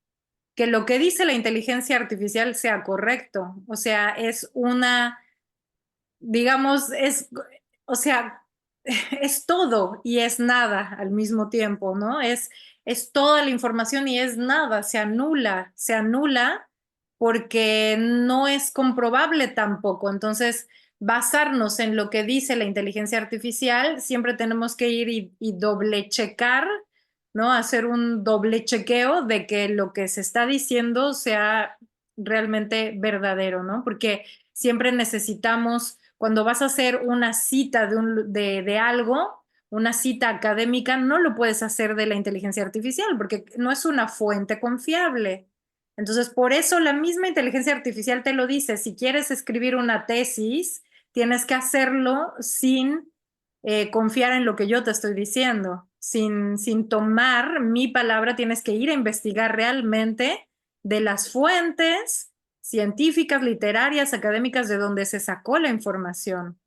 que lo que dice la inteligencia artificial sea correcto. O sea, es una, digamos, es, o sea, es todo y es nada al mismo tiempo, ¿no? Es toda la información y es nada, se anula porque no es comprobable tampoco. Entonces, basarnos en lo que dice la inteligencia artificial, siempre tenemos que ir y doble checar, ¿no? Hacer un doble chequeo de que lo que se está diciendo sea realmente verdadero, ¿no? Porque siempre necesitamos, cuando vas a hacer una cita de algo, una cita académica, no lo puedes hacer de la inteligencia artificial porque no es una fuente confiable. Entonces, por eso la misma inteligencia artificial te lo dice, si quieres escribir una tesis, tienes que hacerlo sin confiar en lo que yo te estoy diciendo, sin tomar mi palabra, tienes que ir a investigar realmente de las fuentes científicas, literarias, académicas de donde se sacó la información.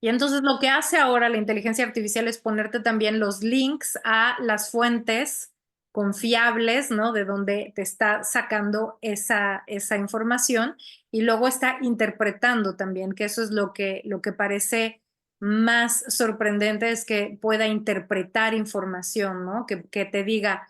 Y entonces lo que hace ahora la inteligencia artificial es ponerte también los links a las fuentes confiables, ¿no? De donde te está sacando esa información y luego está interpretando también, que eso es lo que parece más sorprendente, es que pueda interpretar información, ¿no? Que te diga,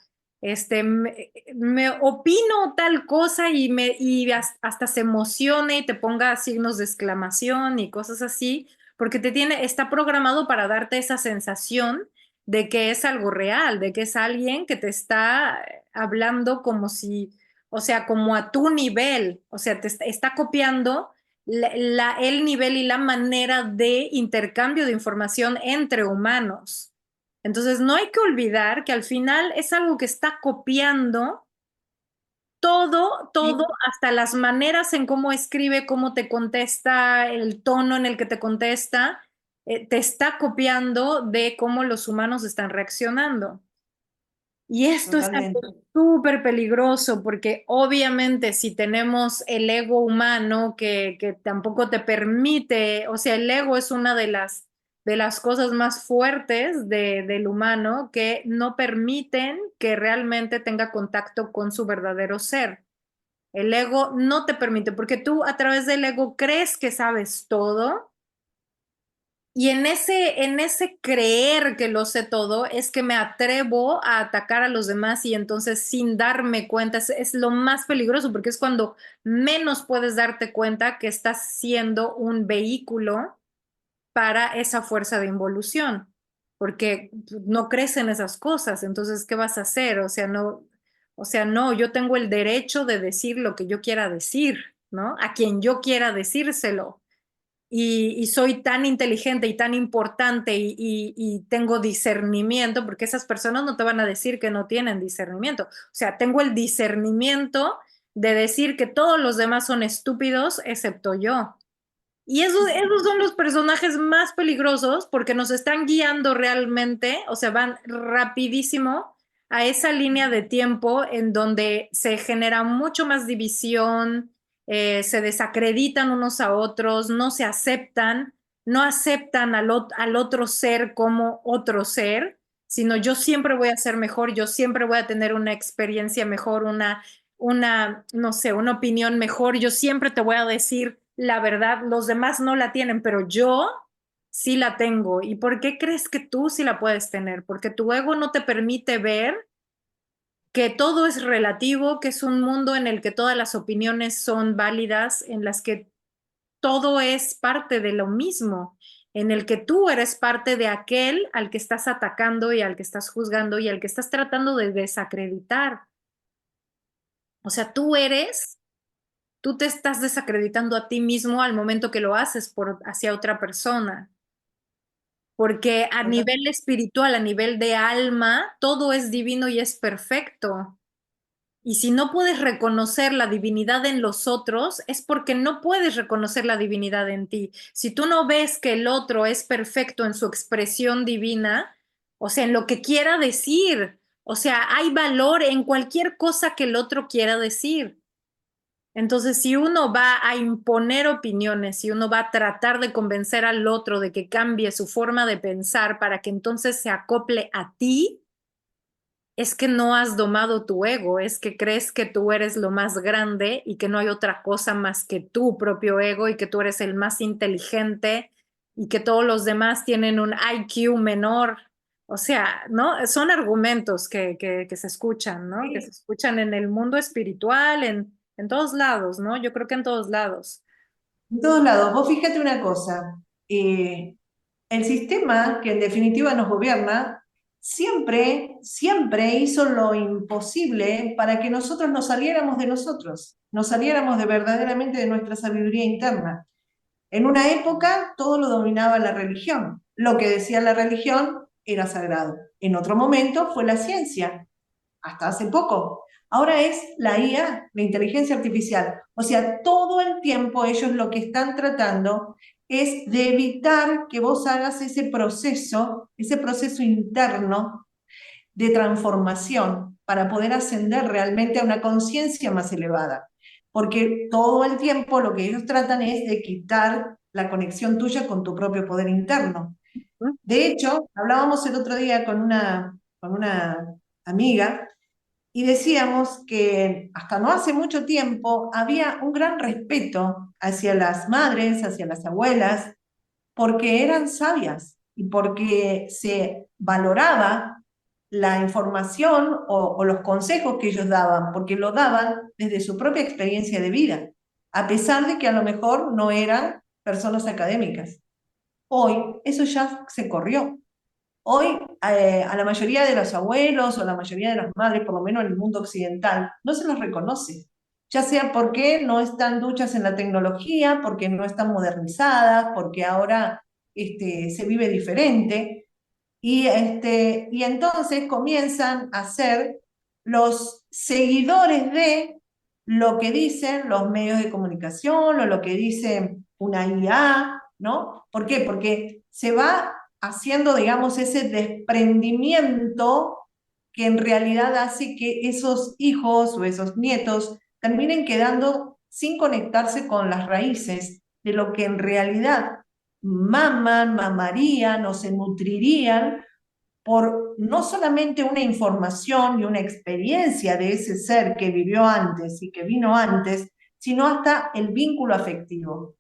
me opino tal cosa y hasta se emocione y te ponga signos de exclamación y cosas así porque está programado para darte esa sensación de que es algo real, de que es alguien que te está hablando como si, o sea, como a tu nivel, o sea, está copiando el nivel y la manera de intercambio de información entre humanos. Entonces, no hay que olvidar que al final es algo que está copiando todo, hasta las maneras en cómo escribe, cómo te contesta, el tono en el que te contesta, te está copiando de cómo los humanos están reaccionando. Y esto es algo Totalmente. súper peligroso porque obviamente si tenemos el ego humano que tampoco te permite, o sea, el ego es una de las cosas más fuertes del humano que no permiten que realmente tenga contacto con su verdadero ser. El ego no te permite porque tú a través del ego crees que sabes todo y en ese creer que lo sé todo es que me atrevo a atacar a los demás y entonces sin darme cuenta es lo más peligroso porque es cuando menos puedes darte cuenta que estás siendo un vehículo para esa fuerza de involución, porque no crecen esas cosas, entonces, ¿qué vas a hacer? O sea, no, yo tengo el derecho de decir lo que yo quiera decir, ¿no? A quien yo quiera decírselo y soy tan inteligente y tan importante y tengo discernimiento, porque esas personas no te van a decir que no tienen discernimiento. O sea, tengo el discernimiento de decir que todos los demás son estúpidos excepto yo. Y esos son los personajes más peligrosos porque nos están guiando realmente, o sea, van rapidísimo a esa línea de tiempo en donde se genera mucho más división, se desacreditan unos a otros, no se aceptan, no aceptan al otro ser como otro ser, sino yo siempre voy a ser mejor, yo siempre voy a tener una experiencia mejor, no sé, una opinión mejor, yo siempre te voy a decir la verdad, los demás no la tienen, pero yo sí la tengo. ¿Y por qué crees que tú sí la puedes tener? Porque tu ego no te permite ver que todo es relativo, que es un mundo en el que todas las opiniones son válidas, en las que todo es parte de lo mismo, en el que tú eres parte de aquel al que estás atacando y al que estás juzgando y al que estás tratando de desacreditar. O sea, tú te estás desacreditando a ti mismo al momento que lo haces hacia otra persona, porque a Total- nivel espiritual, a nivel de alma, todo es divino y es perfecto. Y si no puedes reconocer la divinidad en los otros, es porque no puedes reconocer la divinidad en ti. Si tú no ves que el otro es perfecto en su expresión divina, o sea, en lo que quiera decir, o sea, hay valor en cualquier cosa que el otro quiera decir. Entonces, si uno va a imponer opiniones, si uno va a tratar de convencer al otro de que cambie su forma de pensar para que entonces se acople a ti, es que no has domado tu ego, es que crees que tú eres lo más grande y que no hay otra cosa más que tu propio ego y que tú eres el más inteligente y que todos los demás tienen un IQ menor. O sea, ¿no? Son argumentos que se escuchan, ¿no? Que se sí, escuchan en el mundo espiritual, en todos lados, ¿no? Yo creo que en todos lados. en todos lados. Vos fíjate una cosa, el sistema que en definitiva nos gobierna siempre hizo lo imposible para que nosotros nos saliéramos de nosotros, nos saliéramos de verdaderamente de nuestra sabiduría interna. En una época todo lo dominaba la religión. Lo que decía la religión era sagrado. En otro momento fue la ciencia, hasta hace poco. Ahora es la IA, la inteligencia artificial. O sea, todo el tiempo ellos lo que están tratando es de evitar que vos hagas ese proceso interno de transformación para poder ascender realmente a una conciencia más elevada. Porque todo el tiempo lo que ellos tratan es de quitar la conexión tuya con tu propio poder interno. De hecho, hablábamos el otro día con una amiga y decíamos que hasta no hace mucho tiempo había un gran respeto hacia las madres, hacia las abuelas, porque eran sabias y porque se valoraba la información o los consejos que ellos daban, porque lo daban desde su propia experiencia de vida, a pesar de que a lo mejor no eran personas académicas. Hoy eso ya se corrió. Hoy a la mayoría de los abuelos o a la mayoría de las madres, por lo menos en el mundo occidental, no se los reconoce. Ya sea porque no están duchas en la tecnología, porque no están modernizadas, porque ahora se vive diferente. Y entonces comienzan a ser los seguidores de lo que dicen los medios de comunicación o lo que dice una IA, ¿no? ¿Por qué? Porque se va haciendo, digamos, ese desprendimiento que en realidad hace que esos hijos o esos nietos terminen quedando sin conectarse con las raíces de lo que en realidad maman, mamarían o se nutrirían por no solamente una información y una experiencia de ese ser que vivió antes y que vino antes, sino hasta el vínculo afectivo.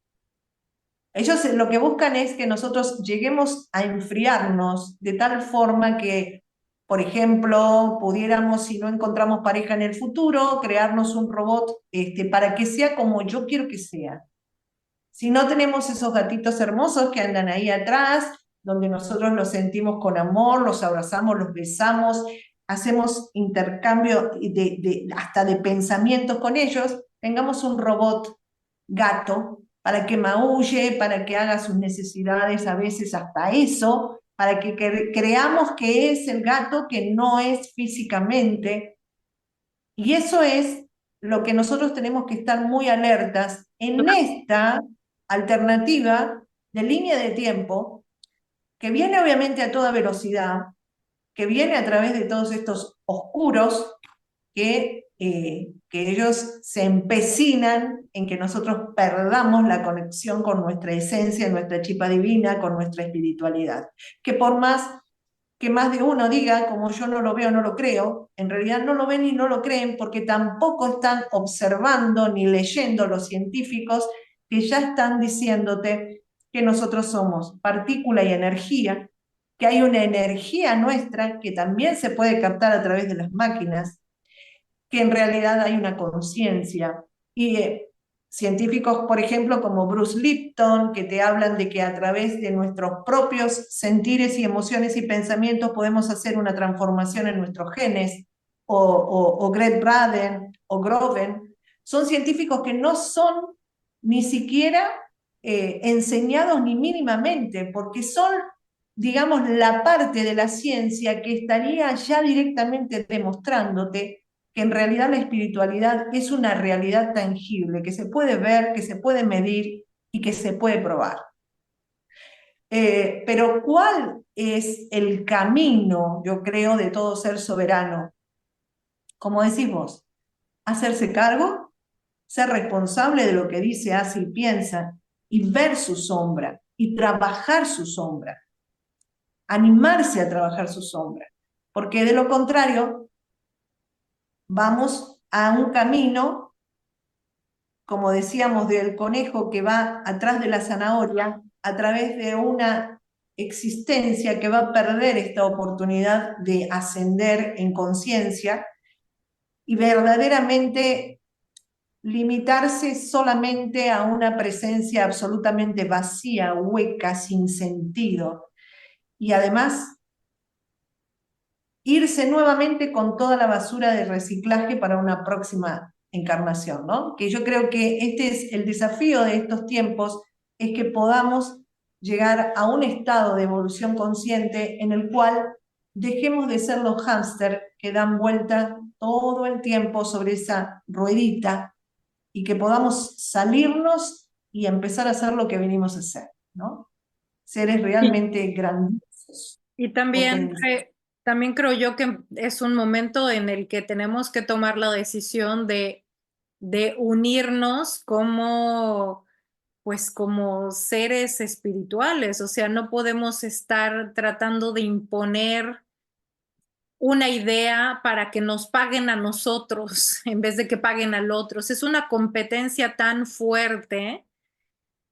Ellos lo que buscan es que nosotros lleguemos a enfriarnos de tal forma que, por ejemplo, pudiéramos, si no encontramos pareja en el futuro, crearnos un robot para que sea como yo quiero que sea. Si no tenemos esos gatitos hermosos que andan ahí atrás, donde nosotros los sentimos con amor, los abrazamos, los besamos, hacemos intercambio hasta de pensamientos con ellos, tengamos un robot gato para que maulle, para que haga sus necesidades, a veces hasta eso, para que creamos que es el gato que no es físicamente. Y eso es lo que nosotros tenemos que estar muy alertas en esta alternativa de línea de tiempo que viene obviamente a toda velocidad, que viene a través de todos estos oscuros que ellos se empecinan en que nosotros perdamos la conexión con nuestra esencia, nuestra chispa divina, con nuestra espiritualidad. Que por más que más de uno diga, como yo no lo veo, no lo creo, en realidad no lo ven y no lo creen porque tampoco están observando ni leyendo los científicos que ya están diciéndote que nosotros somos partícula y energía, que hay una energía nuestra que también se puede captar a través de las máquinas, que en realidad hay una conciencia. Y científicos, por ejemplo, como Bruce Lipton, que te hablan de que a través de nuestros propios sentires y emociones y pensamientos podemos hacer una transformación en nuestros genes, o Greg Braden, o Groven, son científicos que no son ni siquiera enseñados ni mínimamente, porque son, digamos, la parte de la ciencia que estaría ya directamente demostrándote que en realidad la espiritualidad es una realidad tangible, que se puede ver, que se puede medir y que se puede probar. Pero ¿cuál es el camino, yo creo, de todo ser soberano? Como decís vos, hacerse cargo, ser responsable de lo que dice, hace y piensa, y ver su sombra, y trabajar su sombra, animarse a trabajar su sombra, porque de lo contrario vamos a un camino, como decíamos, del conejo que va atrás de la zanahoria, a través de una existencia que va a perder esta oportunidad de ascender en conciencia y verdaderamente limitarse solamente a una presencia absolutamente vacía, hueca, sin sentido. Y además irse nuevamente con toda la basura de reciclaje para una próxima encarnación, ¿no? Que yo creo que este es el desafío de estos tiempos, es que podamos llegar a un estado de evolución consciente en el cual dejemos de ser los hámster que dan vuelta todo el tiempo sobre esa ruedita y que podamos salirnos y empezar a hacer lo que venimos a hacer, ¿no? Seres Sí. realmente grandiosos, Y también, potentes. también creo yo que es un momento en el que tenemos que tomar la decisión de unirnos como, pues como seres espirituales. O sea, no podemos estar tratando de imponer una idea para que nos paguen a nosotros en vez de que paguen al otro. Es una competencia tan fuerte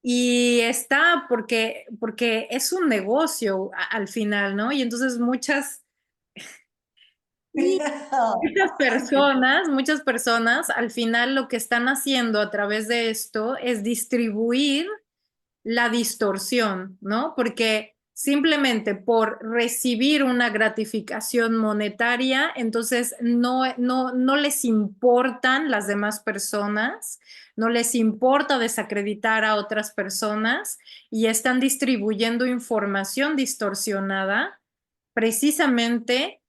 y está porque es un negocio al final, ¿no? Y entonces y muchas personas al final lo que están haciendo a través de esto es distribuir la distorsión, ¿no? Porque simplemente por recibir una gratificación monetaria, entonces no les importan las demás personas, no les importa desacreditar a otras personas y están distribuyendo información distorsionada precisamente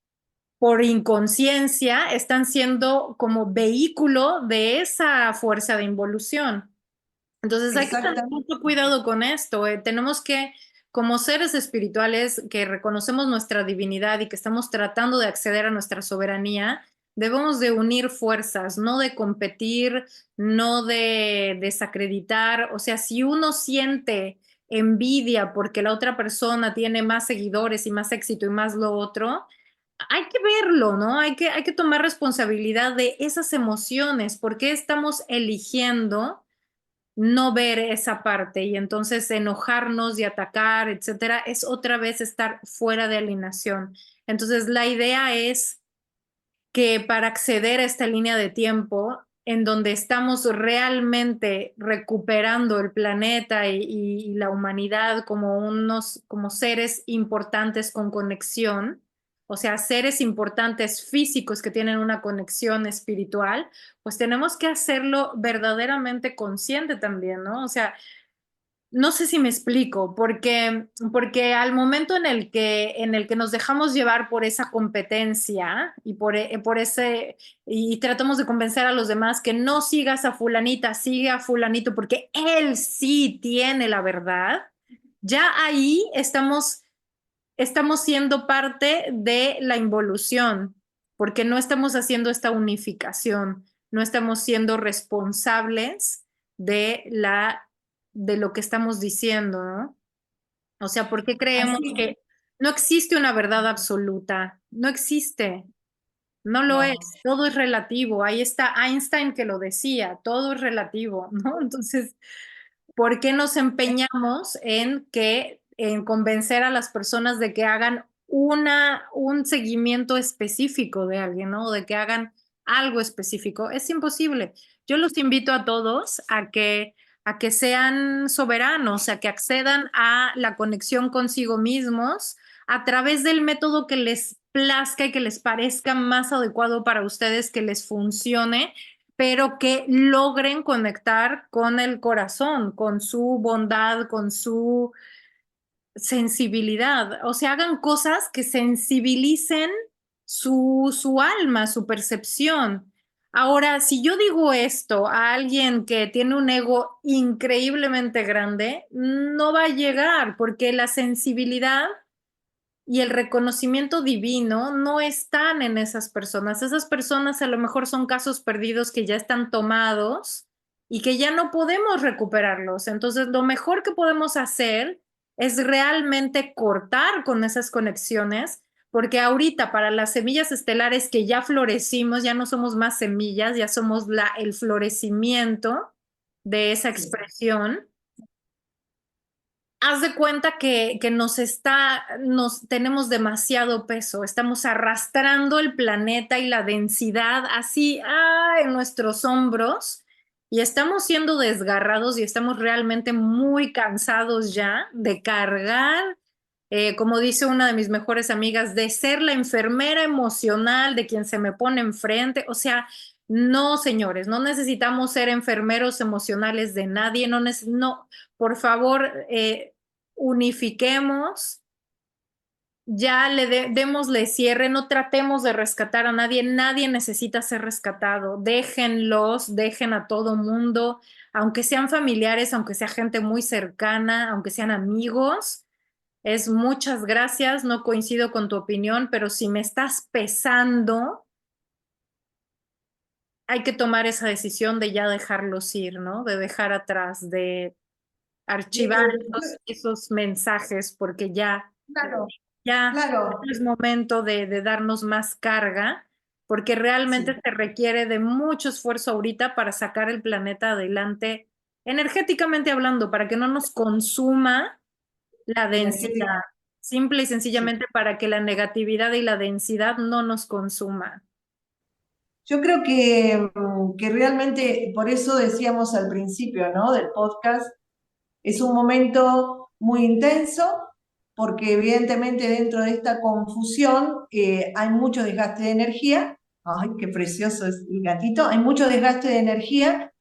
por inconsciencia, están siendo como vehículo de esa fuerza de involución. Entonces hay que tener Exactamente. mucho cuidado con esto. Tenemos que, como seres espirituales que reconocemos nuestra divinidad y que estamos tratando de acceder a nuestra soberanía, debemos de unir fuerzas, no de competir, no de desacreditar. O sea, si uno siente envidia porque la otra persona tiene más seguidores y más éxito y más lo otro, hay que verlo, ¿no? Hay que tomar responsabilidad de esas emociones, porque estamos eligiendo no ver esa parte y entonces enojarnos y atacar, etcétera, es otra vez estar fuera de alineación. Entonces, la idea es que para acceder a esta línea de tiempo en donde estamos realmente recuperando el planeta y la humanidad como como seres importantes con conexión, o sea, seres importantes físicos que tienen una conexión espiritual, pues tenemos que hacerlo verdaderamente consciente también, ¿no? O sea, no sé si me explico, porque al momento en el que nos dejamos llevar por esa competencia y por ese, y tratamos de convencer a los demás que no sigas a fulanita, sigue a fulanito, porque él sí tiene la verdad, ya ahí estamos siendo parte de la involución, porque no estamos haciendo esta unificación, no estamos siendo responsables de de lo que estamos diciendo, ¿no? O sea, ¿por qué creemos Así, que no existe una verdad absoluta? No existe, no lo es, no. todo es relativo. Ahí está Einstein que lo decía, todo es relativo, ¿no? Entonces, ¿por qué nos empeñamos en convencer a las personas de que hagan un seguimiento específico de alguien, ¿no? De que hagan algo específico? Es imposible. Yo los invito a todos a que sean soberanos, a que accedan a la conexión consigo mismos a través del método que les plazca y que les parezca más adecuado para ustedes, que les funcione, pero que logren conectar con el corazón, con su bondad, con su sensibilidad. O sea, hagan cosas que sensibilicen su alma, su percepción. Ahora, si yo digo esto a alguien que tiene un ego increíblemente grande, no va a llegar porque la sensibilidad y el reconocimiento divino no están en esas personas. Esas personas a lo mejor son casos perdidos que ya están tomados y que ya no podemos recuperarlos. Entonces, lo mejor que podemos hacer es realmente cortar con esas conexiones, porque ahorita para las semillas estelares que ya florecimos, ya no somos más semillas, ya somos el florecimiento de esa Sí. expresión. Haz de cuenta que nos tenemos demasiado peso, estamos arrastrando el planeta y la densidad así en nuestros hombros y estamos siendo desgarrados y estamos realmente muy cansados ya de cargar, como dice una de mis mejores amigas, de ser la enfermera emocional de quien se me pone enfrente. O sea, no, señores, no necesitamos ser enfermeros emocionales de nadie, no, por favor, unifiquemos, ya démosle cierre, no tratemos de rescatar a nadie, nadie necesita ser rescatado, déjenlos, dejen a todo mundo, aunque sean familiares, aunque sea gente muy cercana, aunque sean amigos. Es muchas gracias, no coincido con tu opinión, pero si me estás pesando, hay que tomar esa decisión de ya dejarlos ir, ¿no? De dejar atrás, de archivar esos mensajes, porque Claro, ya claro, es momento de darnos más carga, porque realmente sí, se requiere de mucho esfuerzo ahorita para sacar el planeta adelante, energéticamente hablando, para que no nos consuma la densidad, energética, simple y sí. sencillamente para que la negatividad y la densidad no nos consuma. Yo creo que realmente, por eso decíamos al principio, ¿no? Del podcast, Es un momento muy intenso porque evidentemente dentro de esta confusión hay mucho desgaste de energía. Ay, qué precioso es el gatito. Hay mucho desgaste de energía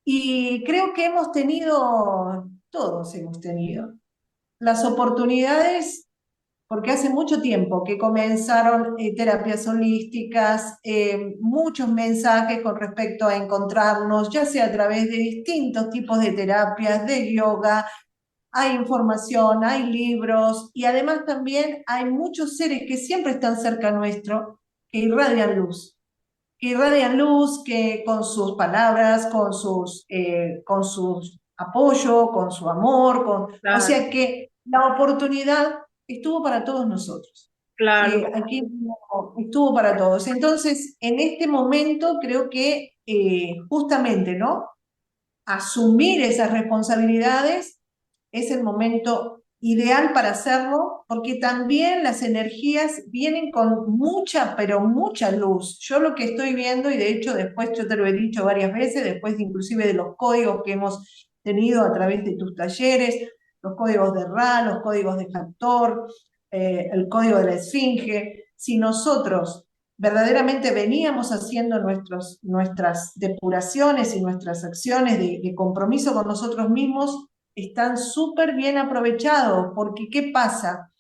y creo que hemos tenido, todos hemos tenido, las oportunidades, porque hace mucho tiempo que comenzaron terapias holísticas, muchos mensajes con respecto a encontrarnos, ya sea a través de distintos tipos de terapias, de yoga, hay información, hay libros y además también hay muchos seres que siempre están cerca nuestro, que irradian luz, que con sus palabras, con sus apoyo, con su amor, o Claro, sea que la oportunidad estuvo para todos nosotros. claro, Aquí estuvo para todos. Entonces, en este momento creo que justamente, ¿no? Asumir esas responsabilidades es el momento ideal para hacerlo, porque también las energías vienen con mucha, pero mucha luz. Yo lo que estoy viendo, y de hecho después yo te lo he dicho varias veces, después inclusive de los códigos que hemos tenido a través de tus talleres, los códigos de Ra, los códigos de Factor, el código de la Esfinge, si nosotros verdaderamente veníamos haciendo nuestras depuraciones y nuestras acciones de compromiso con nosotros mismos, están súper bien aprovechados, porque ¿qué pasa?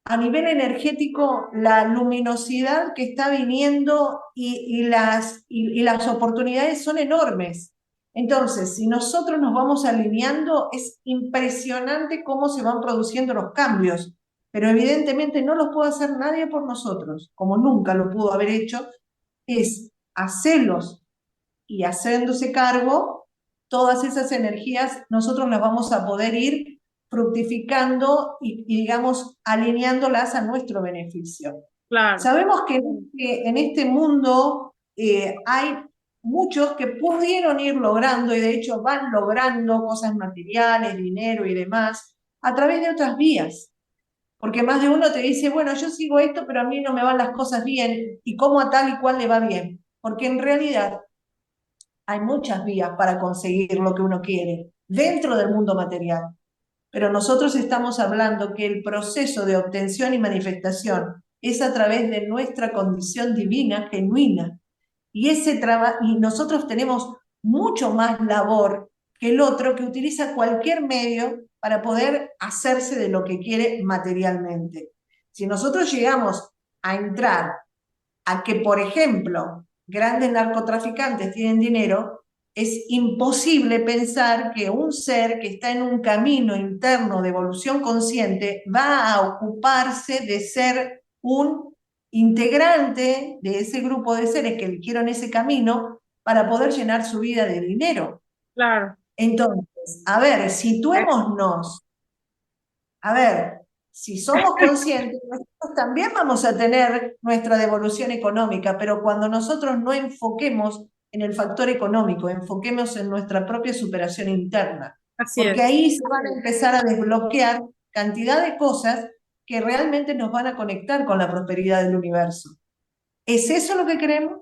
A nivel energético, la luminosidad que está viniendo y las oportunidades son enormes. Entonces, si nosotros nos vamos alineando, es impresionante cómo se van produciendo los cambios, pero evidentemente no los puede hacer nadie por nosotros, como nunca lo pudo haber hecho, es hacerlos y haciéndose cargo, todas esas energías nosotros las vamos a poder ir fructificando digamos, alineándolas a nuestro beneficio. claro, Sabemos que en este mundo hay muchos que pudieron ir logrando y de hecho van logrando cosas materiales, dinero y demás a través de otras vías. Porque más de uno te dice, bueno, yo sigo esto, pero a mí no me van las cosas bien, y cómo a tal y cual le va bien. Porque en realidad hay muchas vías para conseguir lo que uno quiere dentro del mundo material, pero nosotros estamos hablando que el proceso de obtención y manifestación es a través de nuestra condición divina genuina. Y nosotros tenemos mucho más labor que el otro que utiliza cualquier medio para poder hacerse de lo que quiere materialmente. Si nosotros llegamos a entrar a que, por ejemplo, grandes narcotraficantes tienen dinero, es imposible pensar que un ser que está en un camino interno de evolución consciente va a ocuparse de ser un integrante de ese grupo de seres que eligieron ese camino para poder llenar su vida de dinero. claro. Entonces, a ver, situémonos. A ver, si somos conscientes, nosotros también vamos a tener nuestra devolución económica, pero cuando nosotros no enfoquemos en el factor económico, enfoquemos en nuestra propia superación interna, Así porque es. ahí se van a empezar a desbloquear cantidad de cosas que realmente nos van a conectar con la prosperidad del universo. ¿Es eso lo que queremos?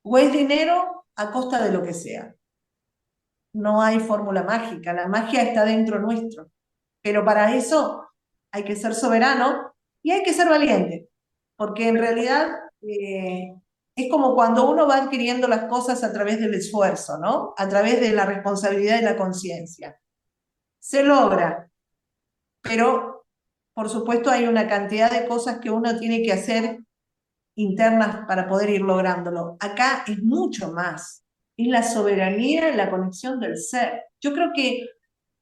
¿O es dinero a costa de lo que sea? No hay fórmula mágica, la magia está dentro nuestro. Pero para eso hay que ser soberano y hay que ser valiente, porque en realidad es como cuando uno va adquiriendo las cosas a través del esfuerzo, ¿no? A través de la responsabilidad y la conciencia. Se logra, pero por supuesto hay una cantidad de cosas que uno tiene que hacer internas para poder ir lográndolo. Acá es mucho más. Es la soberanía y la conexión del ser. Yo creo que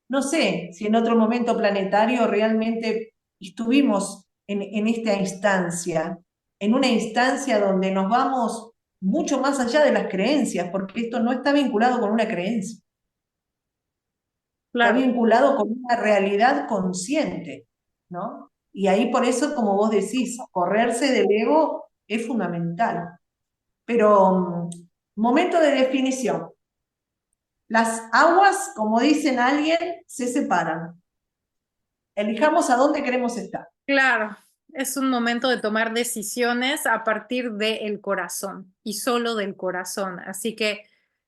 no sé si en otro momento planetario realmente estuvimos en esta instancia, en una instancia donde nos vamos mucho más allá de las creencias, porque esto no está vinculado con una creencia, está Claro, vinculado con una realidad consciente, ¿no? Y ahí por eso, como vos decís, correrse del ego es fundamental. Pero momento de definición. Las aguas, como dicen alguien, se separan. Elijamos a dónde queremos estar. claro. Es un momento de tomar decisiones a partir del corazón y solo del corazón. Así que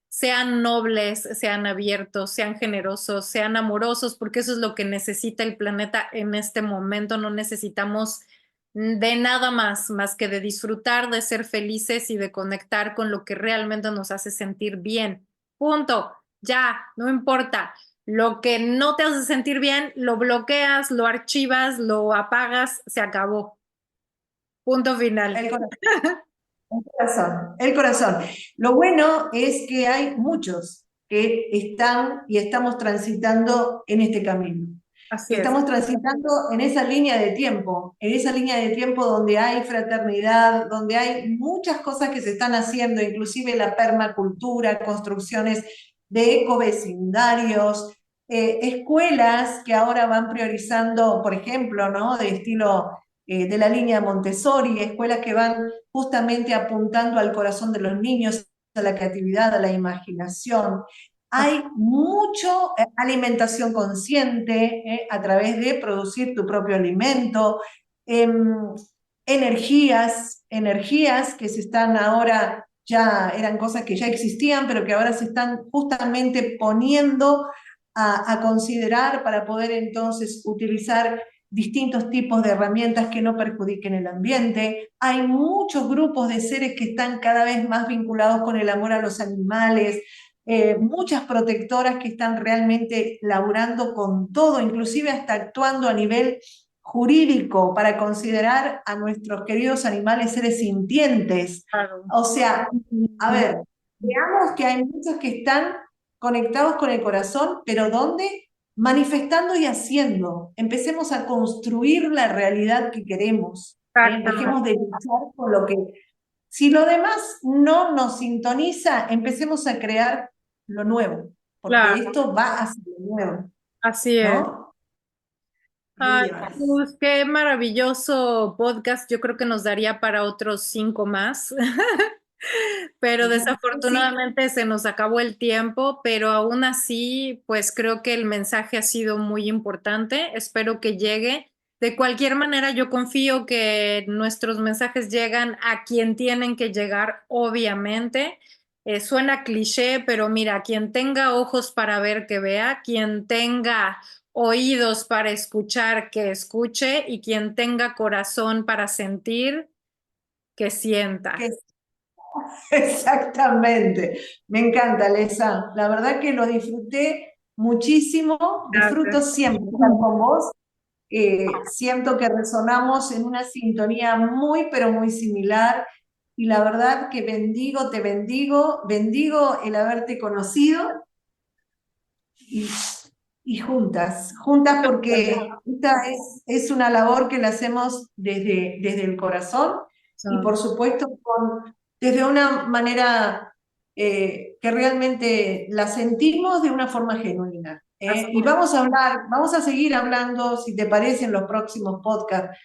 sean nobles, sean abiertos, sean generosos, sean amorosos, porque eso es lo que necesita el planeta en este momento. No necesitamos de nada más que de disfrutar, de ser felices y de conectar con lo que realmente nos hace sentir bien. Punto. Ya, no importa. Lo que no te hace sentir bien, lo bloqueas, lo archivas, lo apagas, se acabó. Punto final. El corazón. El corazón, el corazón. Lo bueno es que hay muchos que están y estamos transitando en este camino. Así es. Estamos transitando en esa línea de tiempo, en esa línea de tiempo donde hay fraternidad, donde hay muchas cosas que se están haciendo, inclusive la permacultura, construcciones de ecovecindarios, escuelas que ahora van priorizando, por ejemplo, ¿no? De estilo de la línea Montessori, escuelas que van justamente apuntando al corazón de los niños, a la creatividad, a la imaginación. Hay mucho alimentación consciente a través de producir tu propio alimento, energías que se están ahora, ya eran cosas que ya existían, pero que ahora se están justamente poniendo a considerar para poder entonces utilizar distintos tipos de herramientas que no perjudiquen el ambiente. Hay muchos grupos de seres que están cada vez más vinculados con el amor a los animales, muchas protectoras que están realmente laburando con todo, inclusive hasta actuando a nivel jurídico para considerar a nuestros queridos animales seres sintientes. Claro. O sea, a ver, veamos que hay muchos que están conectados con el corazón, pero ¿dónde? Manifestando y haciendo. Empecemos a construir la realidad que queremos. Dejemos de luchar con lo que... Si lo demás no nos sintoniza, empecemos a crear lo nuevo, porque Claro, esto va hacia lo nuevo, así es. ¿no? Ay, Yes. pues qué maravilloso podcast. Yo creo que nos daría para otros 5 más, pero Sí, desafortunadamente se nos acabó el tiempo, pero aún así, pues creo que el mensaje ha sido muy importante. Espero que llegue. De cualquier manera, yo confío que nuestros mensajes llegan a quien tienen que llegar, obviamente. Suena cliché, pero mira, quien tenga ojos para ver, que vea, quien tenga oídos para escuchar, que escuche, y quien tenga corazón para sentir, que sienta. que exactamente. Me encanta, Lesa. La verdad que lo disfruté muchísimo. Disfruto Gracias. siempre estar con vos. Siento que resonamos en una sintonía muy, pero muy similar. Y la verdad que bendigo, te bendigo, bendigo el haberte conocido y, y juntas porque esta es una labor que la hacemos desde el corazón y por supuesto desde una manera que realmente la sentimos de una forma genuina. Y vamos a hablar, vamos a seguir hablando, si te parece, en los próximos podcasts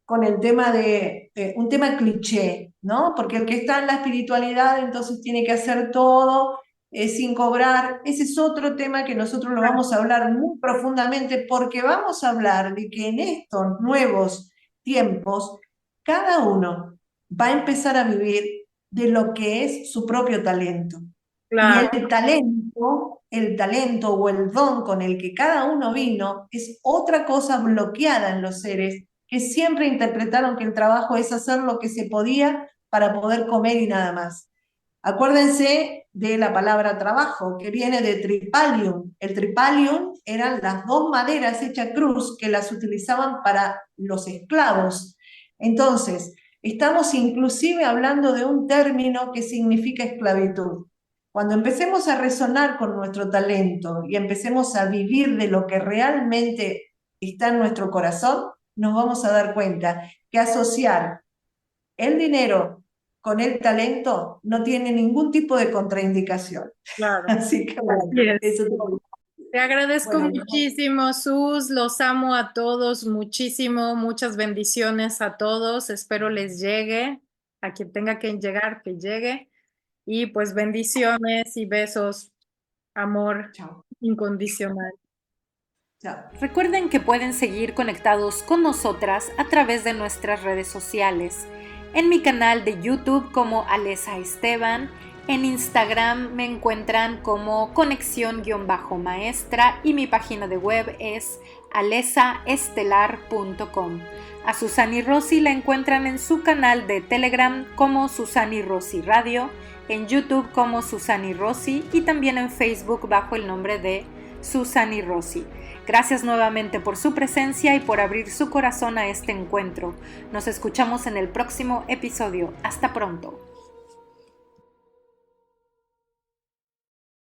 con el tema de un tema cliché, ¿no? Porque el que está en la espiritualidad entonces tiene que hacer todo sin cobrar. Ese es otro tema que nosotros lo vamos a hablar muy profundamente porque vamos a hablar de que en estos nuevos tiempos cada uno va a empezar a vivir de lo que es su propio talento. Y Claro, el talento o el don con el que cada uno vino es otra cosa bloqueada en los seres que siempre interpretaron que el trabajo es hacer lo que se podía para poder comer y nada más. Acuérdense de la palabra trabajo, que viene de tripalium. El tripalium eran las dos maderas hechas cruz que las utilizaban para los esclavos. Entonces, estamos inclusive hablando de un término que significa esclavitud. Cuando empecemos a resonar con nuestro talento y empecemos a vivir de lo que realmente está en nuestro corazón, nos vamos a dar cuenta que asociar el dinero con el talento no tiene ningún tipo de contraindicación. claro. Así que bueno, Así es. eso te lo digo. Te agradezco Bueno, muchísimo, Sus. Los amo a todos muchísimo. Muchas bendiciones a todos. Espero les llegue. A quien tenga que llegar, que llegue. Y pues bendiciones y besos. Amor chao. incondicional. Chao. Recuerden que pueden seguir conectados con nosotras a través de nuestras redes sociales. En mi canal de YouTube como Alesa Esteban En Instagram me encuentran como conexión-maestra y mi página de web es alesaestelar.com. A Susani Rossi la encuentran en su canal de Telegram como Susani Rossi Radio, en YouTube como Susani Rossi y también en Facebook bajo el nombre de Susani Rossi. Gracias nuevamente por su presencia y por abrir su corazón a este encuentro. Nos escuchamos en el próximo episodio. Hasta pronto.